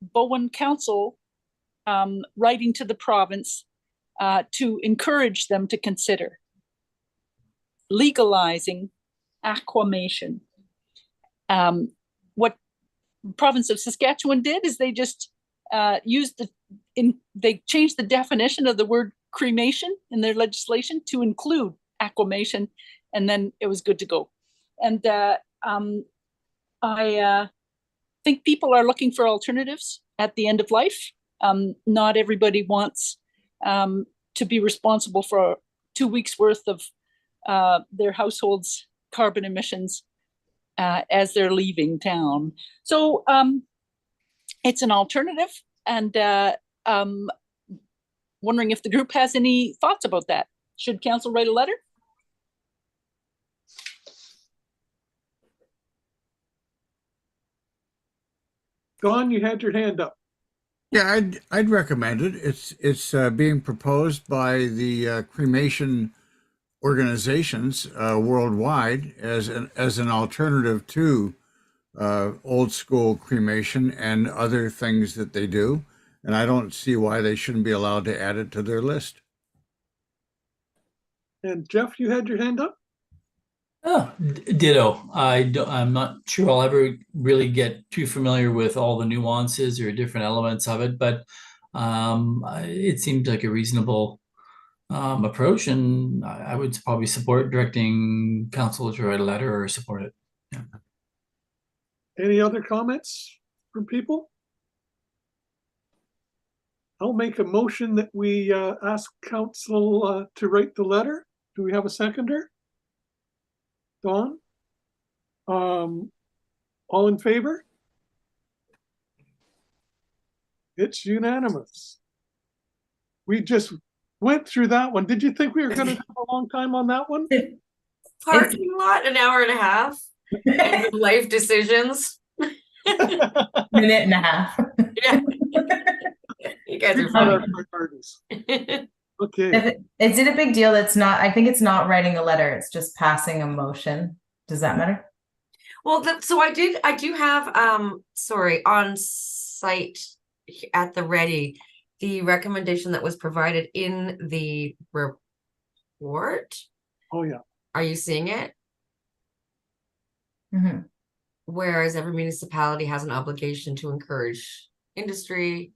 Bowen Council writing to the province to encourage them to consider legalizing aquamation? What province of Saskatchewan did is they just used they changed the definition of the word cremation in their legislation to include aquamation, and then it was good to go. And I think people are looking for alternatives at the end of life. Not everybody wants to be responsible for 2 weeks worth of their household's carbon emissions as they're leaving town. So it's an alternative, and wondering if the group has any thoughts about that. Should council write a letter? Don, you had your hand up. Yeah, I'd recommend it. It's being proposed by the cremation organizations worldwide as an alternative to old school cremation and other things that they do, and I don't see why they shouldn't be allowed to add it to their list. And Jeff, you had your hand up? Oh, ditto. I'm not sure I'll ever really get too familiar with all the nuances or different elements of it, but it seems like a reasonable approach, and I would probably support directing council to write a letter or support it. Yeah. Any other comments from people? I'll make a motion that we ask council to write the letter. Do we have a seconder? Dawn? All in favor? It's unanimous. We just went through that one. Did you think we were going to have a long time on that one? Parking lot, an hour and a half. Life decisions. Minute and a half. Yeah. You guys are Not our funny. priorities. Okay. Is it a big deal? That's not, I think it's not writing a letter. It's just passing a motion. Does that matter? Well, so I do have, sorry, on site at the ready, the recommendation that was provided in the report. Oh, yeah. Are you seeing it? Mm-hmm. Whereas every municipality has an obligation to encourage industry,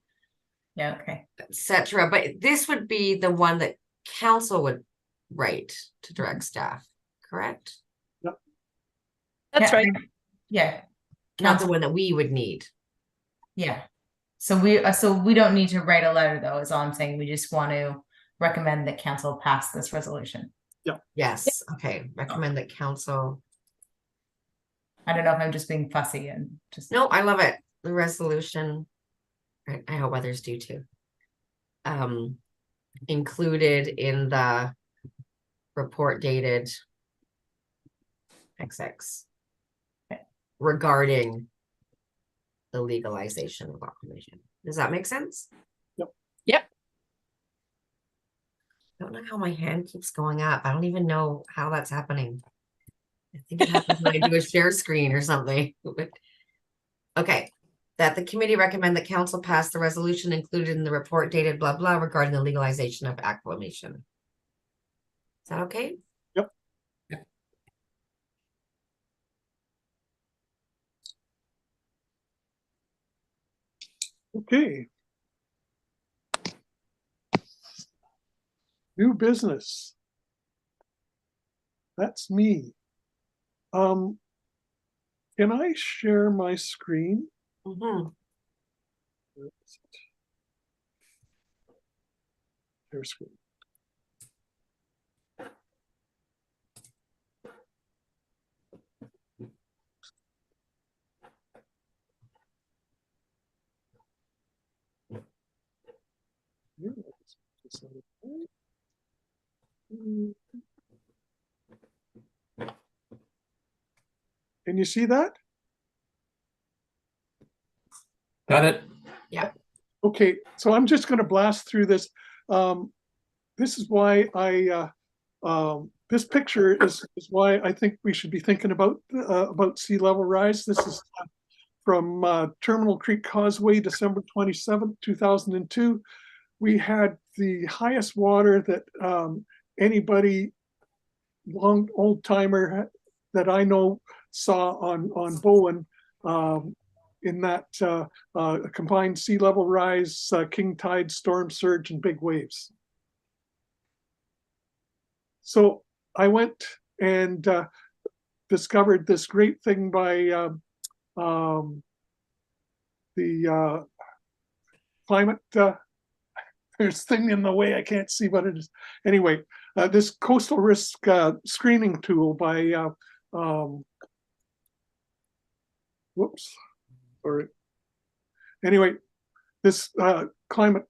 Yeah, okay. etc. But this would be the one that council would write to direct staff, correct? That's right. Yeah, Not the one that we would need. yeah. So we don't need to write a letter though, is all I'm saying. We just want to recommend that council pass this resolution. Yes, okay, recommend that council. I don't know if I'm just being fussy and just. No, I love it. The resolution. I hope others do too. Included in the report dated XX regarding the legalization of aquamation. Does that make sense? Yep. I don't know how my hand keeps going up. I don't even know how that's happening. I think it happens when I do a share screen or something. Okay. That the committee recommend that council pass the resolution included in the report dated blah blah regarding the legalization of aquamation. Is that okay? Yep. Okay. New business. That's me. Can I share my screen? Mm-hmm. Share screen. Can you see that? Got it. Yeah. Okay, so I'm just going to blast through this. This is why this picture is why I think we should be thinking about sea level rise. This is from Terminal Creek Causeway, December 27th, 2002. We had the highest water that anybody, old timer that I know, saw on Bowen in that combined sea level rise, king tide, storm surge, and big waves. So I went and discovered this great thing by the climate. There's a thing in the way, I can't see what it is. Anyway, this coastal risk screening tool by, whoops, sorry. Anyway, this climate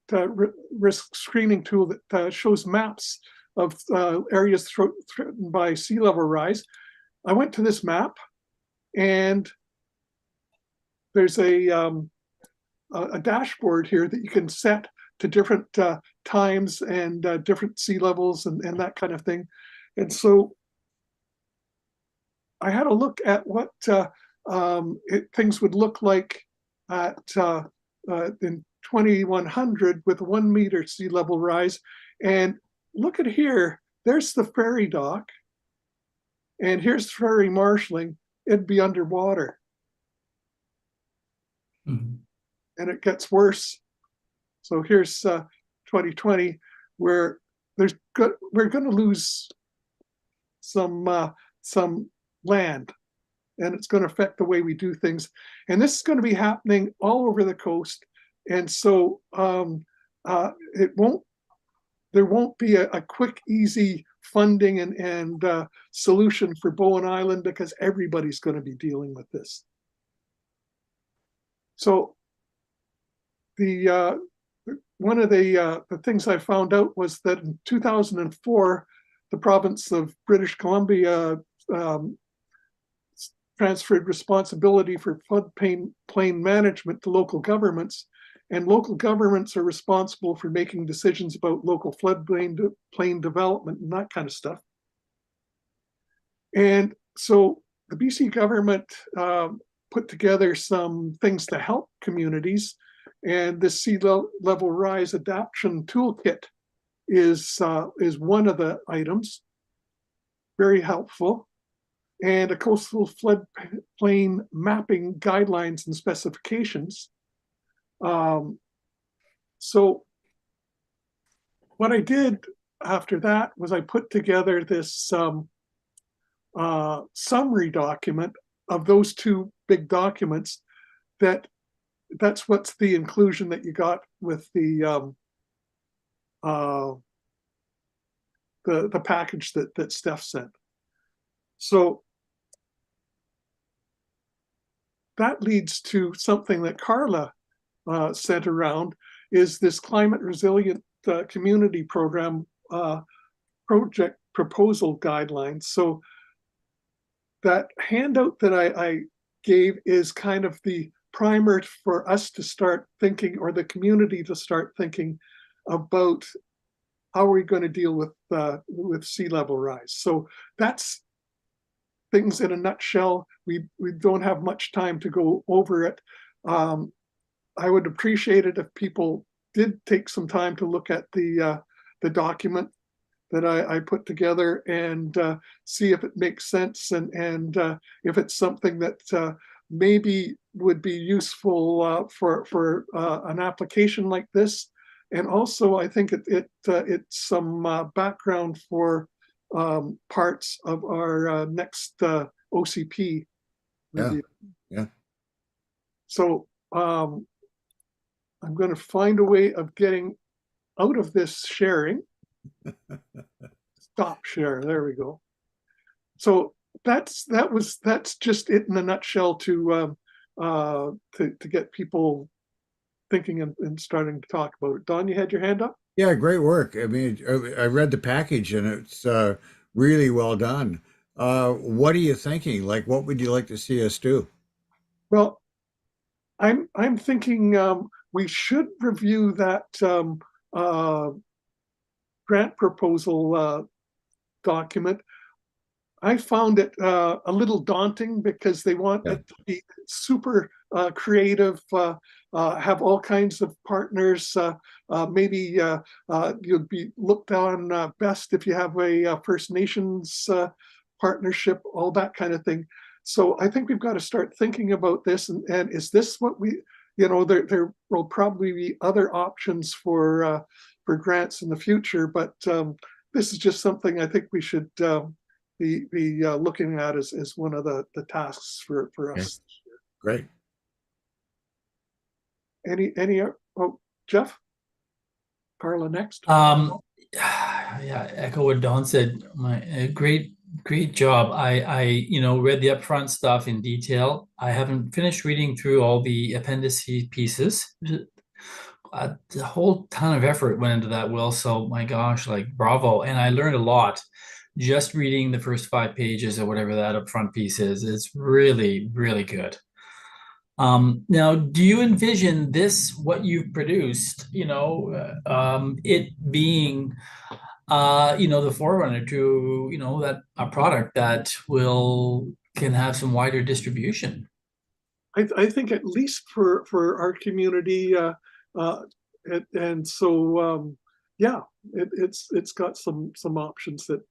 risk screening tool that shows maps of areas threatened by sea level rise. I went to this map and there's a a dashboard here that you can set to different times and different sea levels and that kind of thing. And so I had a look at what things would look like at in 2100 with 1 meter sea level rise. And look at here, there's the ferry dock. And here's ferry marshalling. It'd be underwater. Mhm. And it gets worse. So here's 2020, where we're going to lose some land, and it's going to affect the way we do things. And this is going to be happening all over the coast. And so there won't be a quick, easy funding and solution for Bowen Island, because everybody's going to be dealing with this. So one of the things I found out was that in 2004, the province of British Columbia transferred responsibility for floodplain management to local governments, and local governments are responsible for making decisions about local floodplain development and that kind of stuff. And so the BC government put together some things to help communities, and the sea level rise adaptation toolkit is one of the items, very helpful, and a coastal floodplain mapping guidelines and specifications. So what I did after that was I put together this summary document of those two big documents. That's what's the inclusion that you got with the package that Steph sent. So that leads to something that Carla sent around, is this climate resilient community program project proposal guidelines. So that handout that I gave is kind of the primer for us to start thinking, or the community to start thinking about how are we going to deal with sea level rise. So that's things in a nutshell. We don't have much time to go over it. I would appreciate it if people did take some time to look at the document that I put together and see if it makes sense, and if it's something that maybe would be useful for an application like this. And also, I think it's some background for parts of our next OCP review. Yeah. So I'm going to find a way of getting out of this sharing. Stop share. There we go. So that's just it in a nutshell to get people thinking and starting to talk about it. Don, you had your hand up? Yeah, great work. I mean, I read the package and it's really well done. What are you thinking? Like, what would you like to see us do? Well, I'm thinking we should review that grant proposal document. I found it a little daunting because they want it to be super creative, have all kinds of partners. Maybe you'd be looked on best if you have a First Nations partnership, all that kind of thing. So I think we've got to start thinking about this. And is this what we, there will probably be other options for grants in the future, but this is just something I think we should be looking at as one of the tasks for us. Great. Any Jeff? Carla next. Yeah, echo what Don said. Great job. I read the upfront stuff in detail. I haven't finished reading through all the appendices pieces. A whole ton of effort went into that, Will. So my gosh, like bravo. And I learned a lot just reading the first 5 pages or whatever that upfront piece is. It's really, really good. Now, do you envision this, what you've produced, it being, the forerunner to, that a product that can have some wider distribution? I think at least for our community, and so yeah, it's got some options that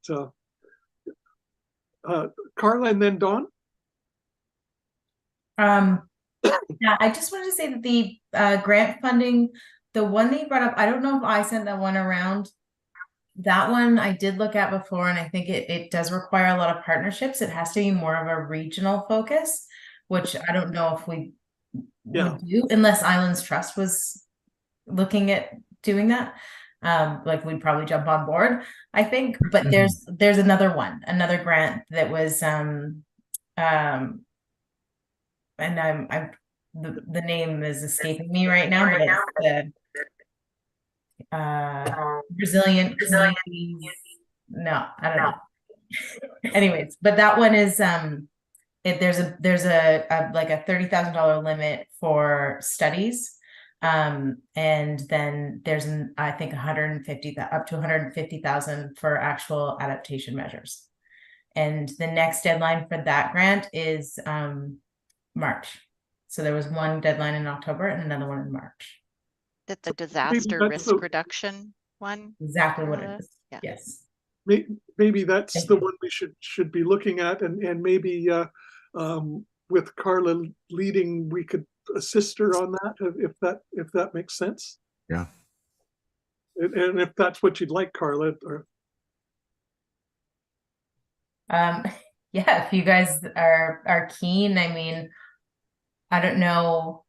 Carla and then Dawn. Yeah, I just wanted to say that the grant funding, the one that you brought up, I don't know if I sent that one around. That one I did look at before, and I think it does require a lot of partnerships. It has to be more of a regional focus, which I don't know if we would do unless Islands Trust was looking at doing that. Like we'd probably jump on board, I think. But there's another grant that was and I'm the name is escaping me right now, but it's the resilient communities. No, I don't know. Anyways, but that one is there's a like a $30,000 limit for studies. And then there's I think 150 up to 150,000 for actual adaptation measures. And the next deadline for that grant is March. So there was one deadline in October and another one in March. That the disaster risk reduction one? Exactly what it is. Yeah. Yes. Maybe that's the one we should be looking at, and maybe with Carla leading, we could assist her on that if that makes sense. Yeah. And if that's what you'd like, Carla. Or... Yeah, if you guys are keen, I mean, I don't know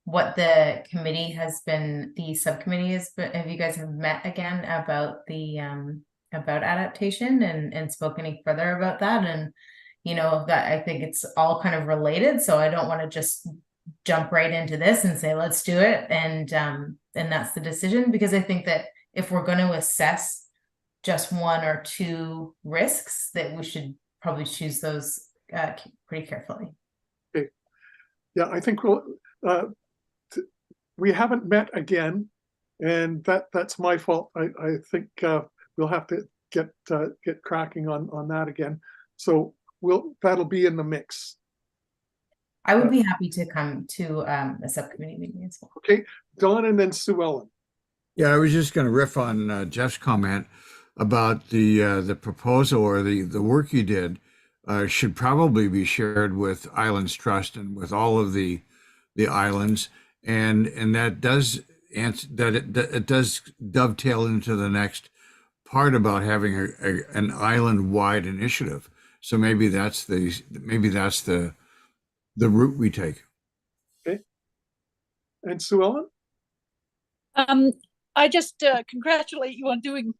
what the committee has been, the subcommittee is, but have you guys have met again about the about adaptation and spoken any further about that? And that I think it's all kind of related, so I don't want to just jump right into this and say let's do it and that's the decision, because I think that if we're going to assess just one or two risks, that we should probably choose those pretty carefully. Okay. Yeah, I think we haven't met again, and that's my fault. I think we'll have to get cracking on that again. So that'll be in the mix. I would be happy to come to a subcommittee meeting as well. Okay, Dawn and then Sue Ellen. Yeah, I was just going to riff on Jeff's comment about the proposal or the work you did should probably be shared with Islands Trust and with all of the islands, and that does answer that it does dovetail into the next part about having an island-wide initiative. So maybe that's the route we take. Okay. And Sue Ellen? I just congratulate you on doing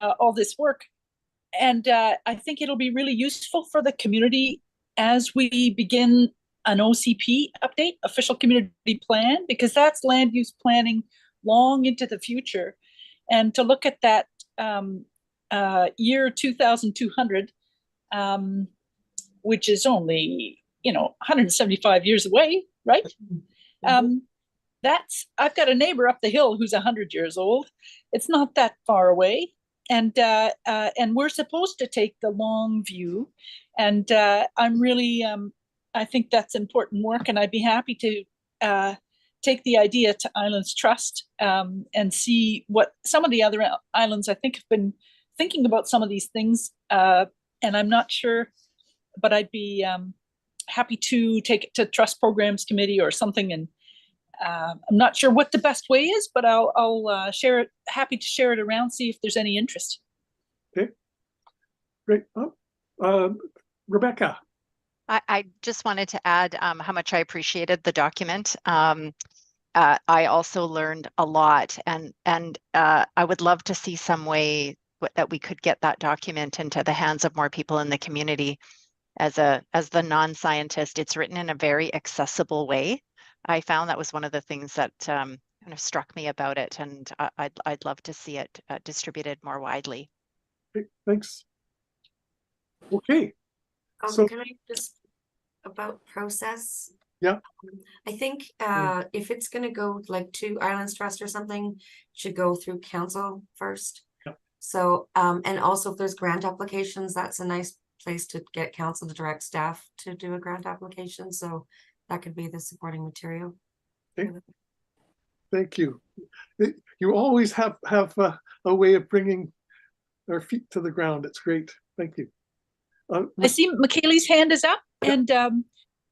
all this work. And I think it'll be really useful for the community as we begin an OCP update, official community plan, because that's land use planning long into the future. And to look at that year 2200, which is only 175 years away, right? I've got a neighbor up the hill who's 100 years old. It's not that far away, and we're supposed to take the long view. And I'm really, I think that's important work, and I'd be happy to take the idea to Islands Trust and see what some of the other islands I think have been thinking about some of these things. And I'm not sure, but I'd be happy to take it to Trust Programs Committee or something. And I'm not sure what the best way is, but I'll share it. Happy to share it around, see if there's any interest. Okay, great. Rebecca. I just wanted to add how much I appreciated the document. I also learned a lot, and I would love to see some way that we could get that document into the hands of more people in the community. As the non-scientist, it's written in a very accessible way. I found that was one of the things that kind of struck me about it, and I'd love to see it distributed more widely. Okay, thanks. Okay. So can I just about process. Yeah. I think if it's gonna go like to Islands Trust or something, it should go through council first. Yeah. So and also if there's grant applications, that's a nice place to get council to direct staff to do a grant application. So that could be the supporting material. Okay. Thank you. You always have a way of bringing our feet to the ground. It's great. Thank you. I see Michaeli's hand is up, and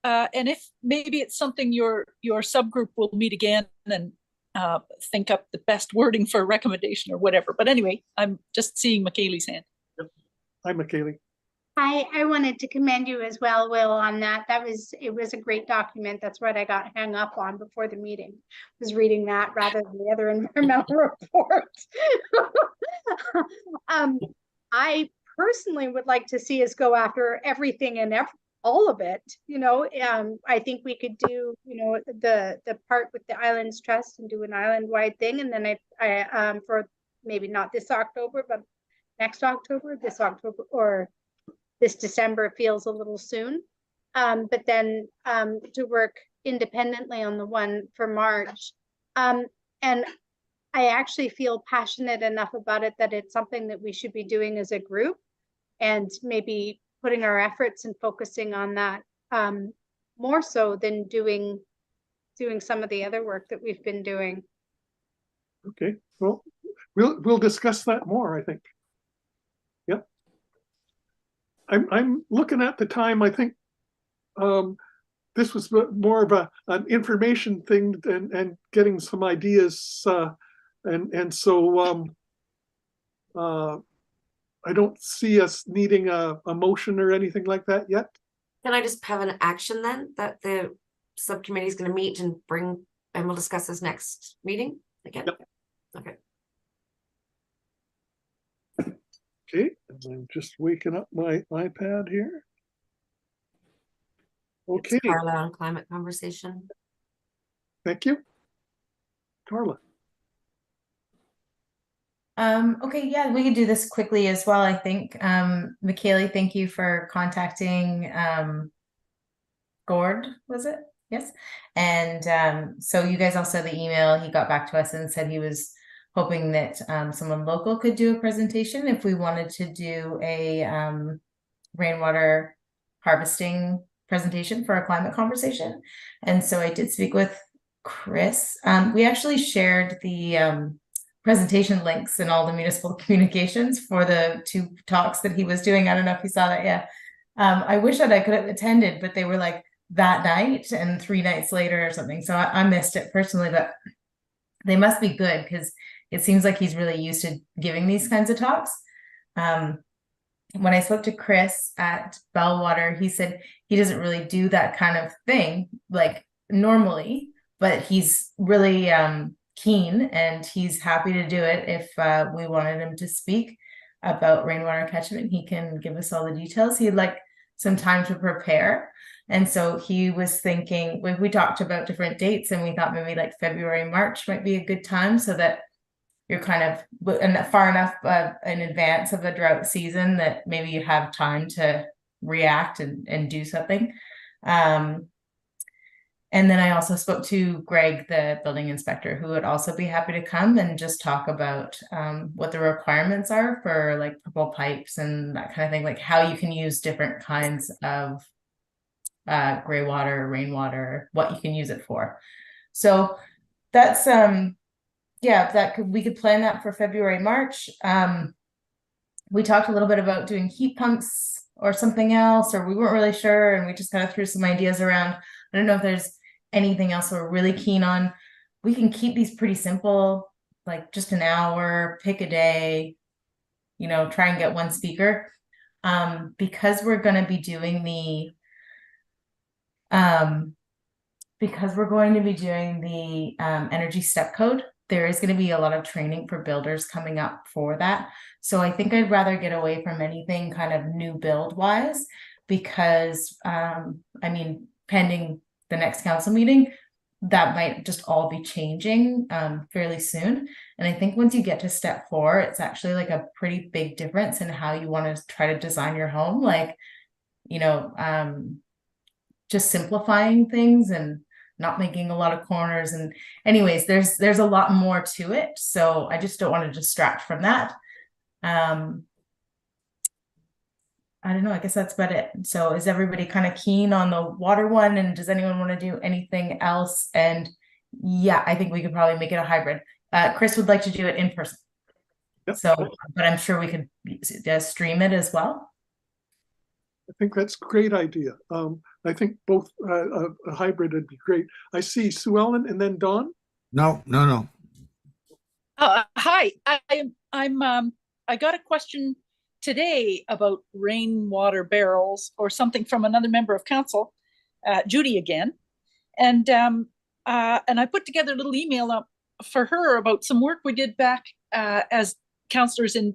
if maybe it's something your subgroup will meet again and think up the best wording for a recommendation or whatever. But anyway, I'm just seeing Michaeli's hand. Yep. Hi, Michaeli. I wanted to commend you as well, Will, on that. It was a great document. That's what I got hung up on before the meeting, was reading that rather than the other environmental reports. I personally would like to see us go after everything and all of it. I think we could do, the part with the Islands Trust and do an island-wide thing. And then I for maybe not this October, but next October, or this December feels a little soon. But then to work independently on the one for March. And I actually feel passionate enough about it that it's something that we should be doing as a group, and maybe putting our efforts and focusing on that more so than doing some of the other work that we've been doing. Okay, well, we'll discuss that more, I think. Yep. I'm looking at the time. I think this was more of an information thing and getting some ideas, and so I don't see us needing a motion or anything like that yet. Can I just have an action then that the subcommittee is going to meet and we'll discuss this next meeting again? Yep. Okay. Okay, and I'm just waking up my iPad here. Okay. It's Carla on climate conversation. Thank you. Carla. Okay, yeah, we could do this quickly as well, I think. Michaeli, thank you for contacting Gord, was it? Yes. And so you guys all saw the email. He got back to us and said he was hoping that someone local could do a presentation if we wanted to do a rainwater harvesting presentation for a climate conversation. And so I did speak with Chris. We actually shared the presentation links in all the municipal communications for the 2 talks that he was doing. I don't know if you saw that yet. I wish that I could have attended, but they were like that night and 3 nights later or something. So I missed it personally, but they must be good because it seems like he's really used to giving these kinds of talks. When I spoke to Chris at Bellwater, he said he doesn't really do that kind of thing like normally, but he's really keen and he's happy to do it. If we wanted him to speak about rainwater catchment, he can give us all the details. He'd like some time to prepare. And so he was thinking, we talked about different dates and we thought maybe like February, March might be a good time so that you're kind of far enough in advance of a drought season that maybe you have time to react and do something. And then I also spoke to Greg, the building inspector, who would also be happy to come and just talk about what the requirements are for like purple pipes and that kind of thing, like how you can use different kinds of gray water, rainwater, what you can use it for. So that's yeah, we could plan that for February, March. We talked a little bit about doing heat pumps or something else, or we weren't really sure, and we just kind of threw some ideas around. I don't know if there's anything else we're really keen on. We can keep these pretty simple, like just an hour, pick a day, try and get one speaker. Because we're going to be doing the energy step code, there is going to be a lot of training for builders coming up for that. So I think I'd rather get away from anything kind of new build wise, because pending the next council meeting, that might just all be changing fairly soon. And I think once you get to step 4, it's actually like a pretty big difference in how you want to try to design your home. Like, just simplifying things and not making a lot of corners. And anyways, there's a lot more to it. So I just don't want to distract from that. I don't know, I guess that's about it. So is everybody kind of keen on the water one? And does anyone want to do anything else? And yeah, I think we could probably make it a hybrid. Chris would like to do it in person. Yep. So, but I'm sure we could stream it as well. I think that's a great idea. I think both a hybrid would be great. I see Sue Ellen and then Dawn. No. Hi, I got a question today about rainwater barrels or something from another member of council, Judy again, and I put together a little email up for her about some work we did back as councillors as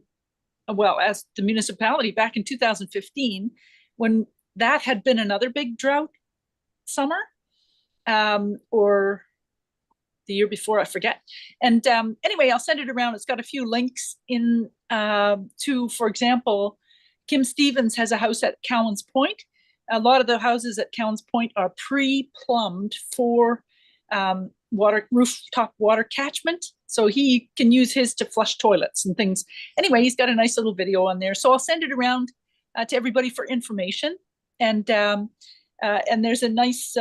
the municipality back in 2015, when that had been another big drought summer, or the year before, I forget. And anyway, I'll send it around. It's got a few links in to, for example, Kim Stevens has a house at Cowan's Point. A lot of the houses at Cowan's Point are pre-plumbed for rooftop water catchment. So he can use his to flush toilets and things. Anyway, he's got a nice little video on there. So I'll send it around to everybody for information. And there's a nice,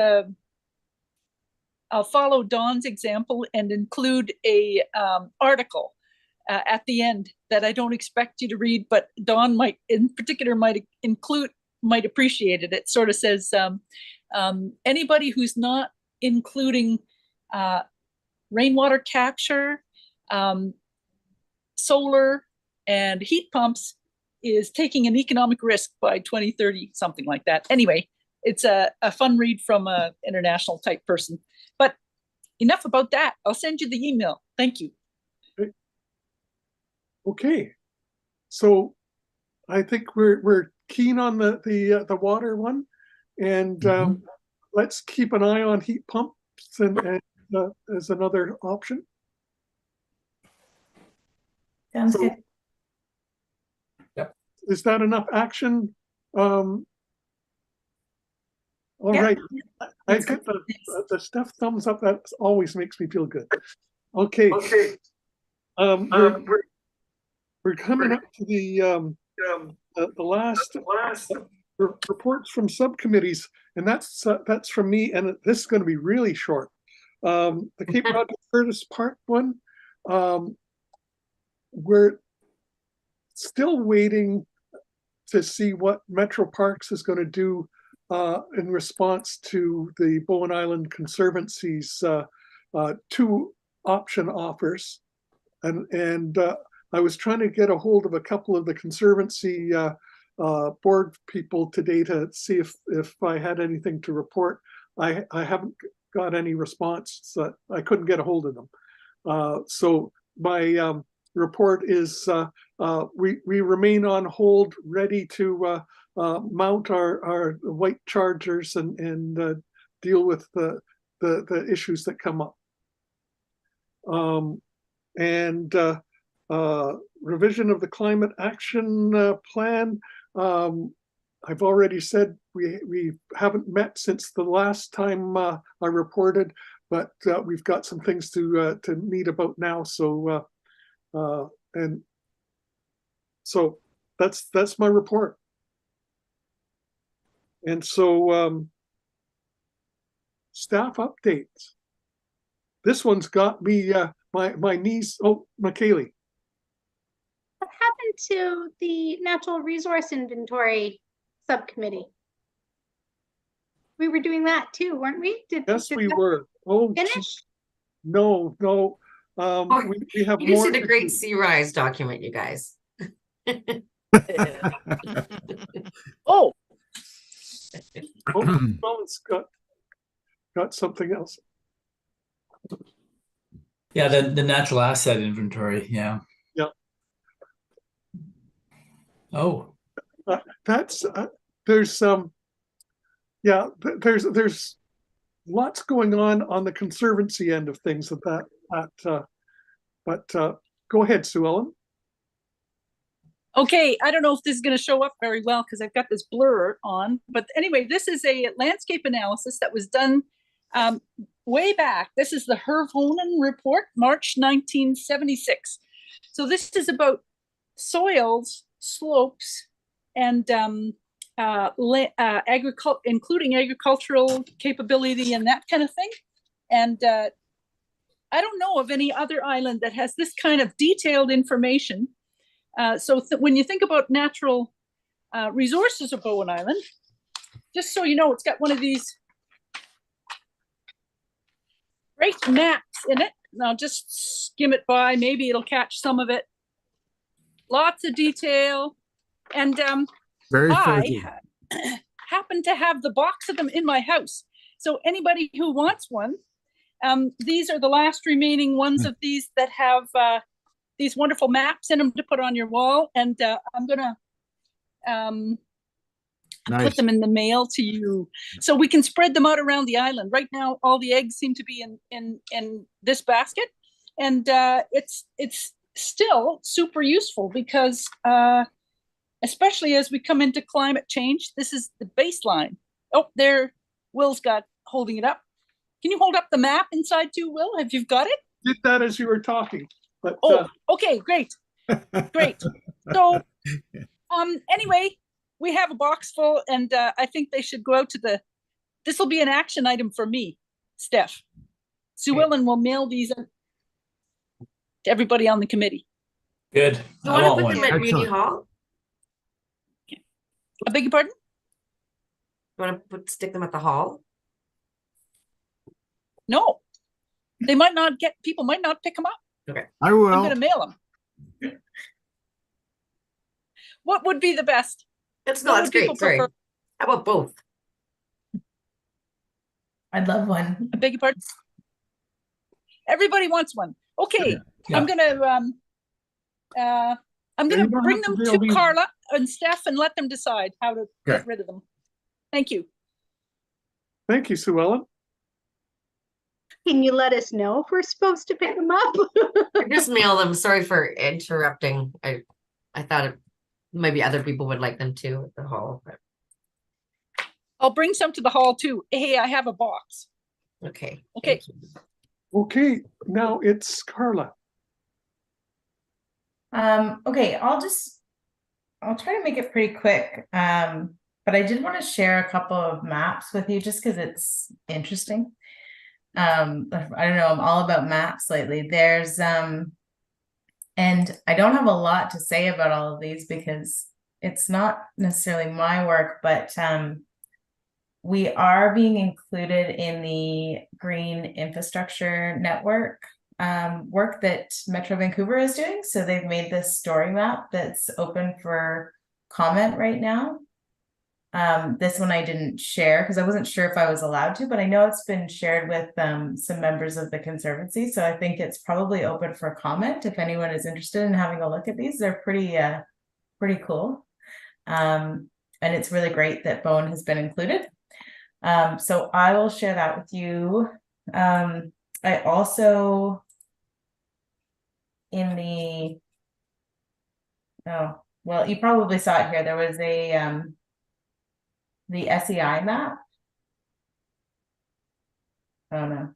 I'll follow Dawn's example and include a article at the end that I don't expect you to read, but Dawn might, in particular, might appreciate it. It sort of says, anybody who's not including rainwater capture, solar, and heat pumps is taking an economic risk by 2030, something like that. Anyway, it's a fun read from an international type person. But enough about that. I'll send you the email. Thank you. Okay, so I think we're keen on the water one, and let's keep an eye on heat pumps and as another option. Sounds good. Yep. Is that enough action? All right. I get the Steph thumbs up. That always makes me feel good. Okay. We're coming up to the last reports from subcommittees, and that's from me. And this is going to be really short. The Cape Cod to Curtis Park one. We're still waiting to see what Metro Parks is going to do in response to the Bowen Island Conservancy's 2 option offers. And I was trying to get a hold of a couple of the Conservancy board people today to see if I had anything to report. I haven't got any response, so I couldn't get a hold of them. So my report is we remain on hold, ready to mount our white chargers and deal with the issues that come up. Revision of the climate action plan. I've already said we haven't met since the last time I reported, but we've got some things to meet about now. So and so that's my report. And so staff updates. This one's got me my knees. Oh, McKaylee. What happened to the natural resource inventory subcommittee? We were doing that too, weren't we? Yes, we were. Oh, finish? No. We have You more. just did a great Sea Rise document, you guys. Oh, It's got something else. Yeah, the natural asset inventory. Yeah. Yeah. Oh. That's there's there's lots going on the Conservancy end of things but go ahead, Sue Ellen. Okay, I don't know if this is going to show up very well because I've got this blur on, but anyway, this is a landscape analysis that was done way back. This is the Hervonen report, March 1976. So this is about soils, slopes, and including agricultural capability and that kind of thing. And I don't know of any other island that has this kind of detailed information. So when you think about natural resources of Bowen Island, just so you know, it's got one of these great maps in it. And I'll just skim it by, maybe it'll catch some of it. Lots of detail. And Very I fuzzy. happen to have the box of them in my house. So anybody who wants one, these are the last remaining ones of these that have these wonderful maps in them to put on your wall. And I'm gonna put them in the mail to you so we can spread them out around the island. Right now, all the eggs seem to be in this basket. And it's still super useful because especially as we come into climate change, this is the baseline. Oh, there, Will's holding it up. Can you hold up the map inside too, Will? Have you got it? Did that as you were talking. But, okay, great. Great. So anyway, we have a box full, and I think they should go out to this will be an action item for me, Steph. Sue Ellen will mail these to everybody on the committee. Good. You want to put them at Muni Excellent. Hall? I beg your pardon? You want to stick them at the hall? No. They might not people might not pick them up. Okay. I will. I'm going to mail them. What would be the best? That's great. Sorry. How about both? I'd love one. I beg your pardon? Everybody wants one. Okay. Yeah. I'm gonna bring them to Carla and Steph and let them decide how to get rid of them. Thank you. Thank you, Sue Ellen. Can you let us know if we're supposed to pick them up? Just mail them. Sorry for interrupting. I thought maybe other people would like them too at the hall. But... I'll bring some to the hall too. Hey, I have a box. Okay. Okay. Okay, now it's Carla. Okay, I'll try to make it pretty quick. But I did want to share a couple of maps with you just because it's interesting. I don't know, I'm all about maps lately. There's and I don't have a lot to say about all of these because it's not necessarily my work, but we are being included in the Green Infrastructure Network work that Metro Vancouver is doing. So they've made this story map that's open for comment right now. This one I didn't share because I wasn't sure if I was allowed to, but I know it's been shared with some members of the Conservancy. So I think it's probably open for comment if anyone is interested in having a look at these. They're pretty cool. And it's really great that Bowen has been included. So I will share that with you. I also you probably saw it here. There was a the SEI map. Oh no,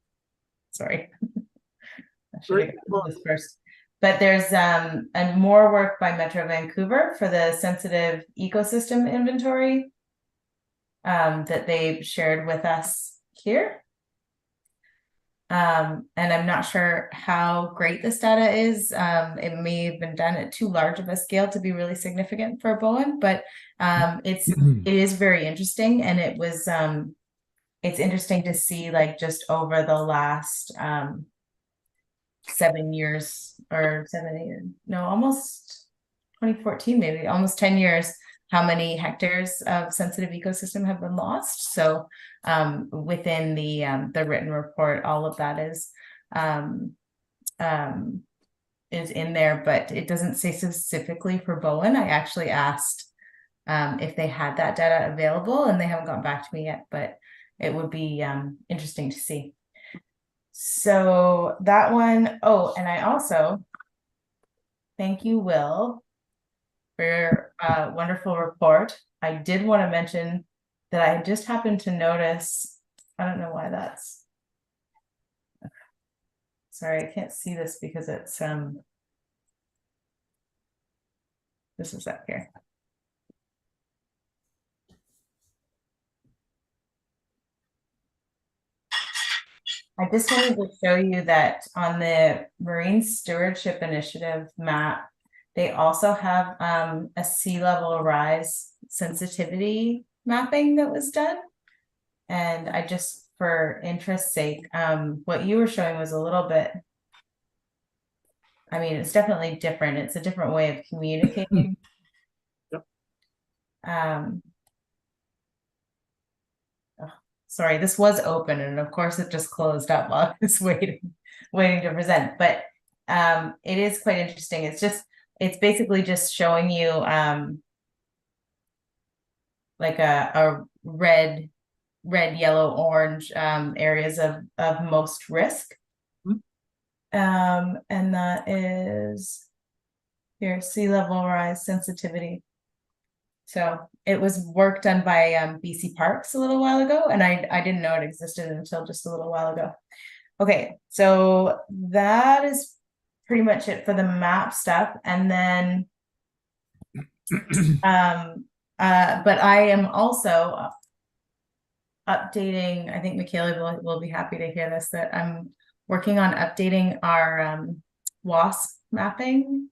sorry. I should have gotten this first. But there's and more work by Metro Vancouver for the sensitive ecosystem inventory that they've shared with us here. And I'm not sure how great this data is. It may have been done at too large of a scale to be really significant for Bowen, but it is very interesting, and it was it's interesting to see like just over the last 7 years or 7 years, no, almost 2014, maybe almost 10 years, how many hectares of sensitive ecosystem have been lost. So within the written report, all of that is in there, but it doesn't say specifically for Bowen. I actually asked if they had that data available, and they haven't gotten back to me yet, but it would be interesting to see. So that one, oh, and I also, thank you, Will. for your wonderful report. I did want to mention that I just happened to notice, I don't know why that's, sorry, I can't see this because it's, this is up here. I just wanted to show you that on the Marine Stewardship Initiative map, they also have a sea level rise sensitivity mapping that was done. And I just, for interest's sake, what you were showing was a little bit, I mean, it's definitely different. It's a different way of communicating. Yep. Sorry, this was open and of course it just closed up while I was waiting to present, but it is quite interesting. It's basically just showing you like a red, yellow, orange areas of most risk. And that is here, sea level rise sensitivity. So it was work done by BC Parks a little while ago, and I didn't know it existed until just a little while ago. Okay, so that is pretty much it for the map stuff. And then but I am also updating, I think Michaela will be happy to hear this, that I'm working on updating our WASP mapping.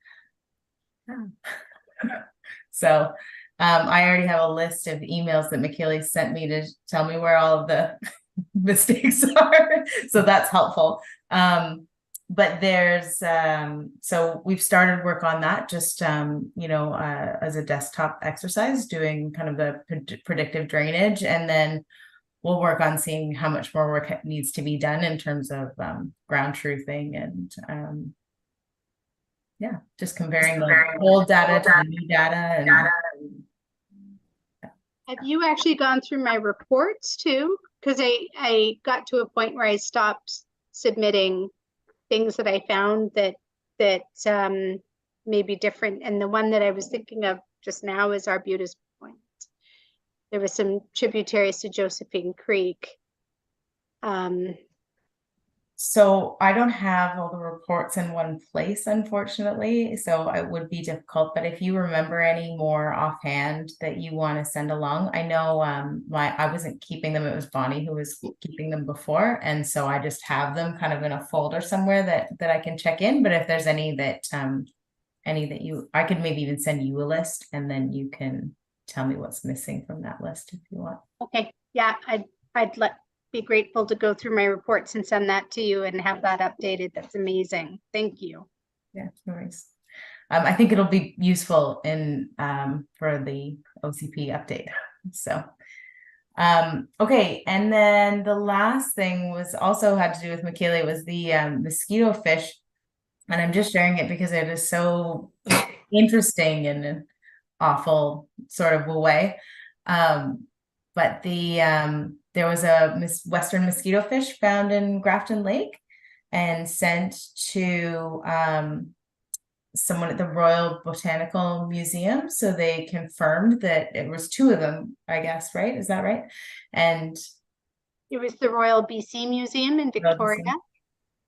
So I already have a list of emails that Michaela sent me to tell me where all of the mistakes are. So that's helpful. But there's, so we've started work on that, just, you know, as a desktop exercise, doing kind of the predictive drainage. And then we'll work on seeing how much more work needs to be done in terms of ground truthing and yeah, just comparing the old data to the new data. And have you actually gone through my reports too? Because I got to a point where I stopped submitting things that I found that may be different. And the one that I was thinking of just now is Arbutus Point. There was some tributaries to Josephine Creek. So I don't have all the reports in one place, unfortunately, so it would be difficult. But if you remember any more offhand that you want to send along, I know I wasn't keeping them. It was Bonnie who was keeping them before, and so I just have them kind of in a folder somewhere that I can check in. But if there's any that I could maybe even send you a list, and then you can tell me what's missing from that list if you want. Okay, yeah, I'd be grateful to go through my reports and send that to you and have that updated. That's amazing. Thank you. Yeah, no worries. I think it'll be useful in for the OCP update. So okay, and then the last thing was also had to do with Michaela, was the mosquito fish, and I'm just sharing it because it is so interesting in an awful sort of a way. But there was a western mosquito fish found in Grafton Lake and sent to someone at the Royal Botanical Museum. So they confirmed that it was 2 of them, I guess, right? Is that right? And it was the Royal BC Museum in Victoria.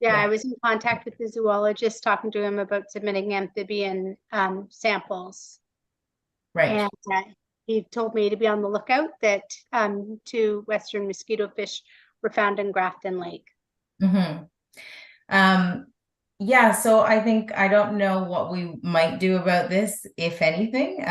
Yeah, I was in contact with the zoologist, talking to him about submitting amphibian samples. Right. And he told me to be on the lookout that 2 western mosquito fish were found in Grafton Lake. Mm-hmm. Yeah, so I think I don't know what we might do about this, if anything.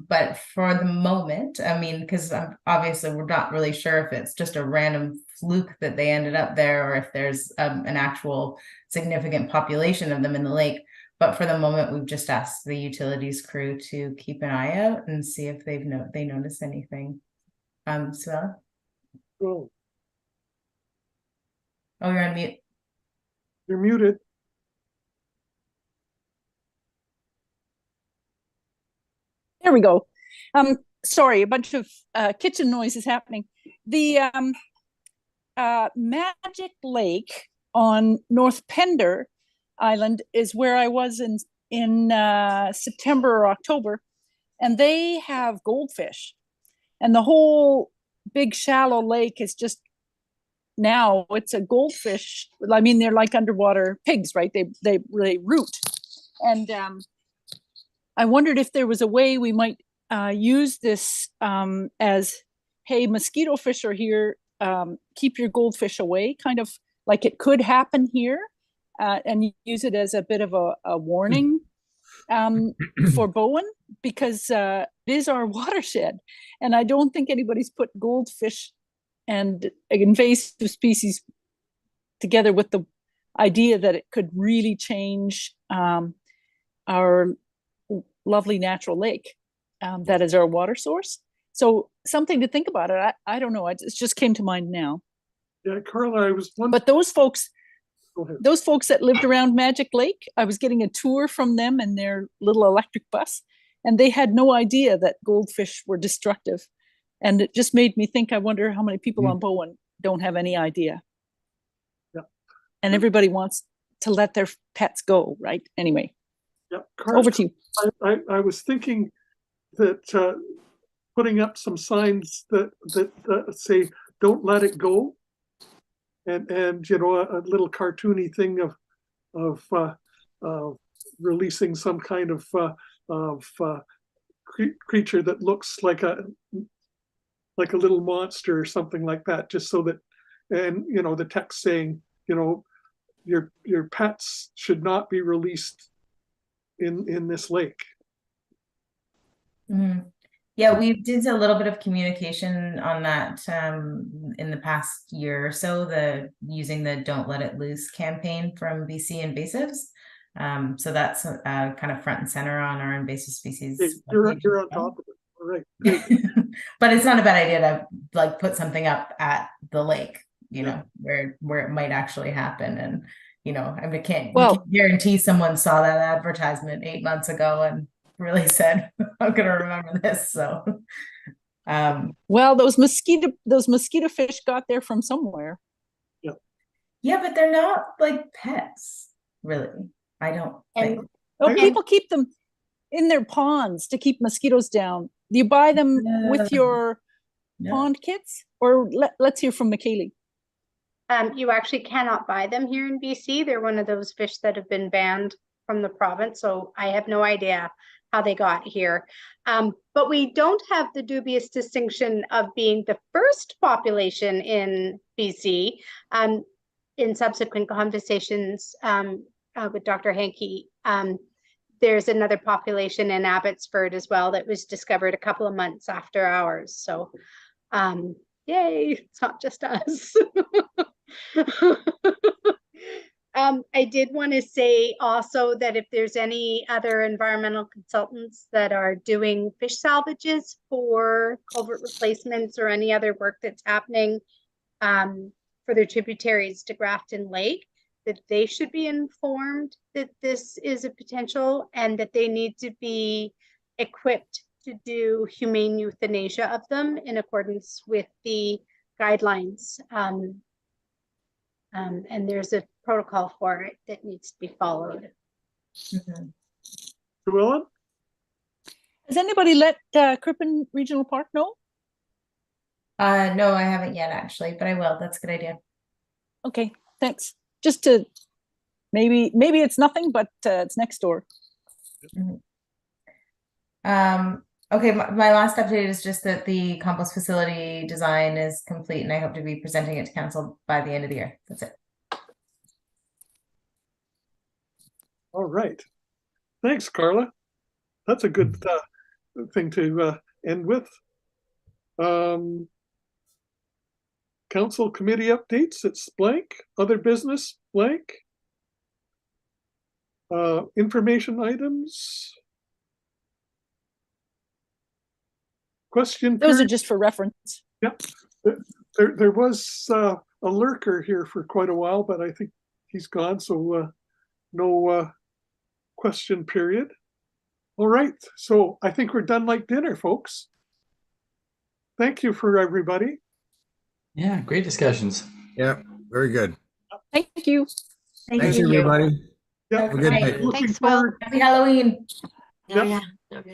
But for the moment, I mean, because obviously we're not really sure if it's just a random fluke that they ended up there, or if there's an actual significant population of them in the lake. But for the moment, we've just asked the utilities crew to keep an eye out and see if they notice anything. So. Oh, Oh, you're on mute. you're muted. There we go. Sorry, a bunch of kitchen noise is happening. The Magic Lake on North Pender Island is where I was in September or October, and they have goldfish, and the whole big shallow lake is just now it's a goldfish. I mean, they're like underwater pigs, right? They root, and I wondered if there was a way we might use this as, hey, mosquito fish are here, keep your goldfish away, kind of like it could happen here, and use it as a bit of a warning for Bowen, because it is our watershed, and I don't think anybody's put goldfish and invasive species together with the idea that it could really change our lovely natural lake that is our water source. So something to think about it. I don't know. It just came to mind now. Yeah, Carla, I was wondering. But those folks, Go ahead. those folks that lived around Magic Lake, I was getting a tour from them in their little electric bus, and they had no idea that goldfish were destructive. And it just made me think, I wonder how many people on Bowen don't have any idea. Yeah. And everybody wants to let their pets go, right? Anyway, Yeah, Carla, over to you. I was thinking that putting up some signs that say "Don't let it go," and you know, a little cartoony thing of releasing some kind of creature that looks like a little monster or something like that, just so that, and you know, the text saying, you know, your pets should not be released in this lake. Mm-hmm. Yeah, we did a little bit of communication on that in the past year or so, using the Don't Let It Loose campaign from BC Invasives. So that's kind of front and center on our invasive species. Hey, you're on top of it. All right. But it's not a bad idea to like put something up at the lake, you know, where it might actually happen. And, you know, I mean, we can't guarantee someone saw that advertisement 8 months ago and really said, I'm gonna remember this. So well, those mosquito fish got there from somewhere. Yeah, but they're not like pets, really. I don't think. People keep them in their ponds to keep mosquitoes down. Do you buy them with your pond kits? Or let's hear from McKaylee. You actually cannot buy them here in BC. They're one of those fish that have been banned from the province, so I have no idea how they got here. But we don't have the dubious distinction of being the first population in BC. In subsequent conversations with Dr. Hankey, there's another population in Abbotsford as well that was discovered a couple of months after ours. So yay, it's not just us. I did want to say also that if there's any other environmental consultants that are doing fish salvages for culvert replacements or any other work that's happening for their tributaries to Grafton Lake, that they should be informed that this is a potential and that they need to be equipped to do humane euthanasia of them in accordance with the guidelines. And there's a protocol for it that needs to be followed. Llewellyn? Has anybody let Crippen Regional Park know? No, I haven't yet actually, but I will. That's a good idea. Okay, thanks. Just to maybe it's nothing, but it's next door. Okay, my last update is just that the compost facility design is complete and I hope to be presenting it to council by the end of the year. That's it. All right. Thanks, Carla. That's a good thing to end with. Council committee updates, it's blank. Other business, blank. Information items. Question. Those are just for reference. Yep. There was a lurker here for quite a while, but I think he's gone, so no question period. All right, so I think we're done like dinner, folks. Thank you for everybody. Yeah, great discussions. Yeah, very good. Thank you. Thanks, everybody. Yeah, Have a good night. Thanks, Will. Happy Halloween. Yeah.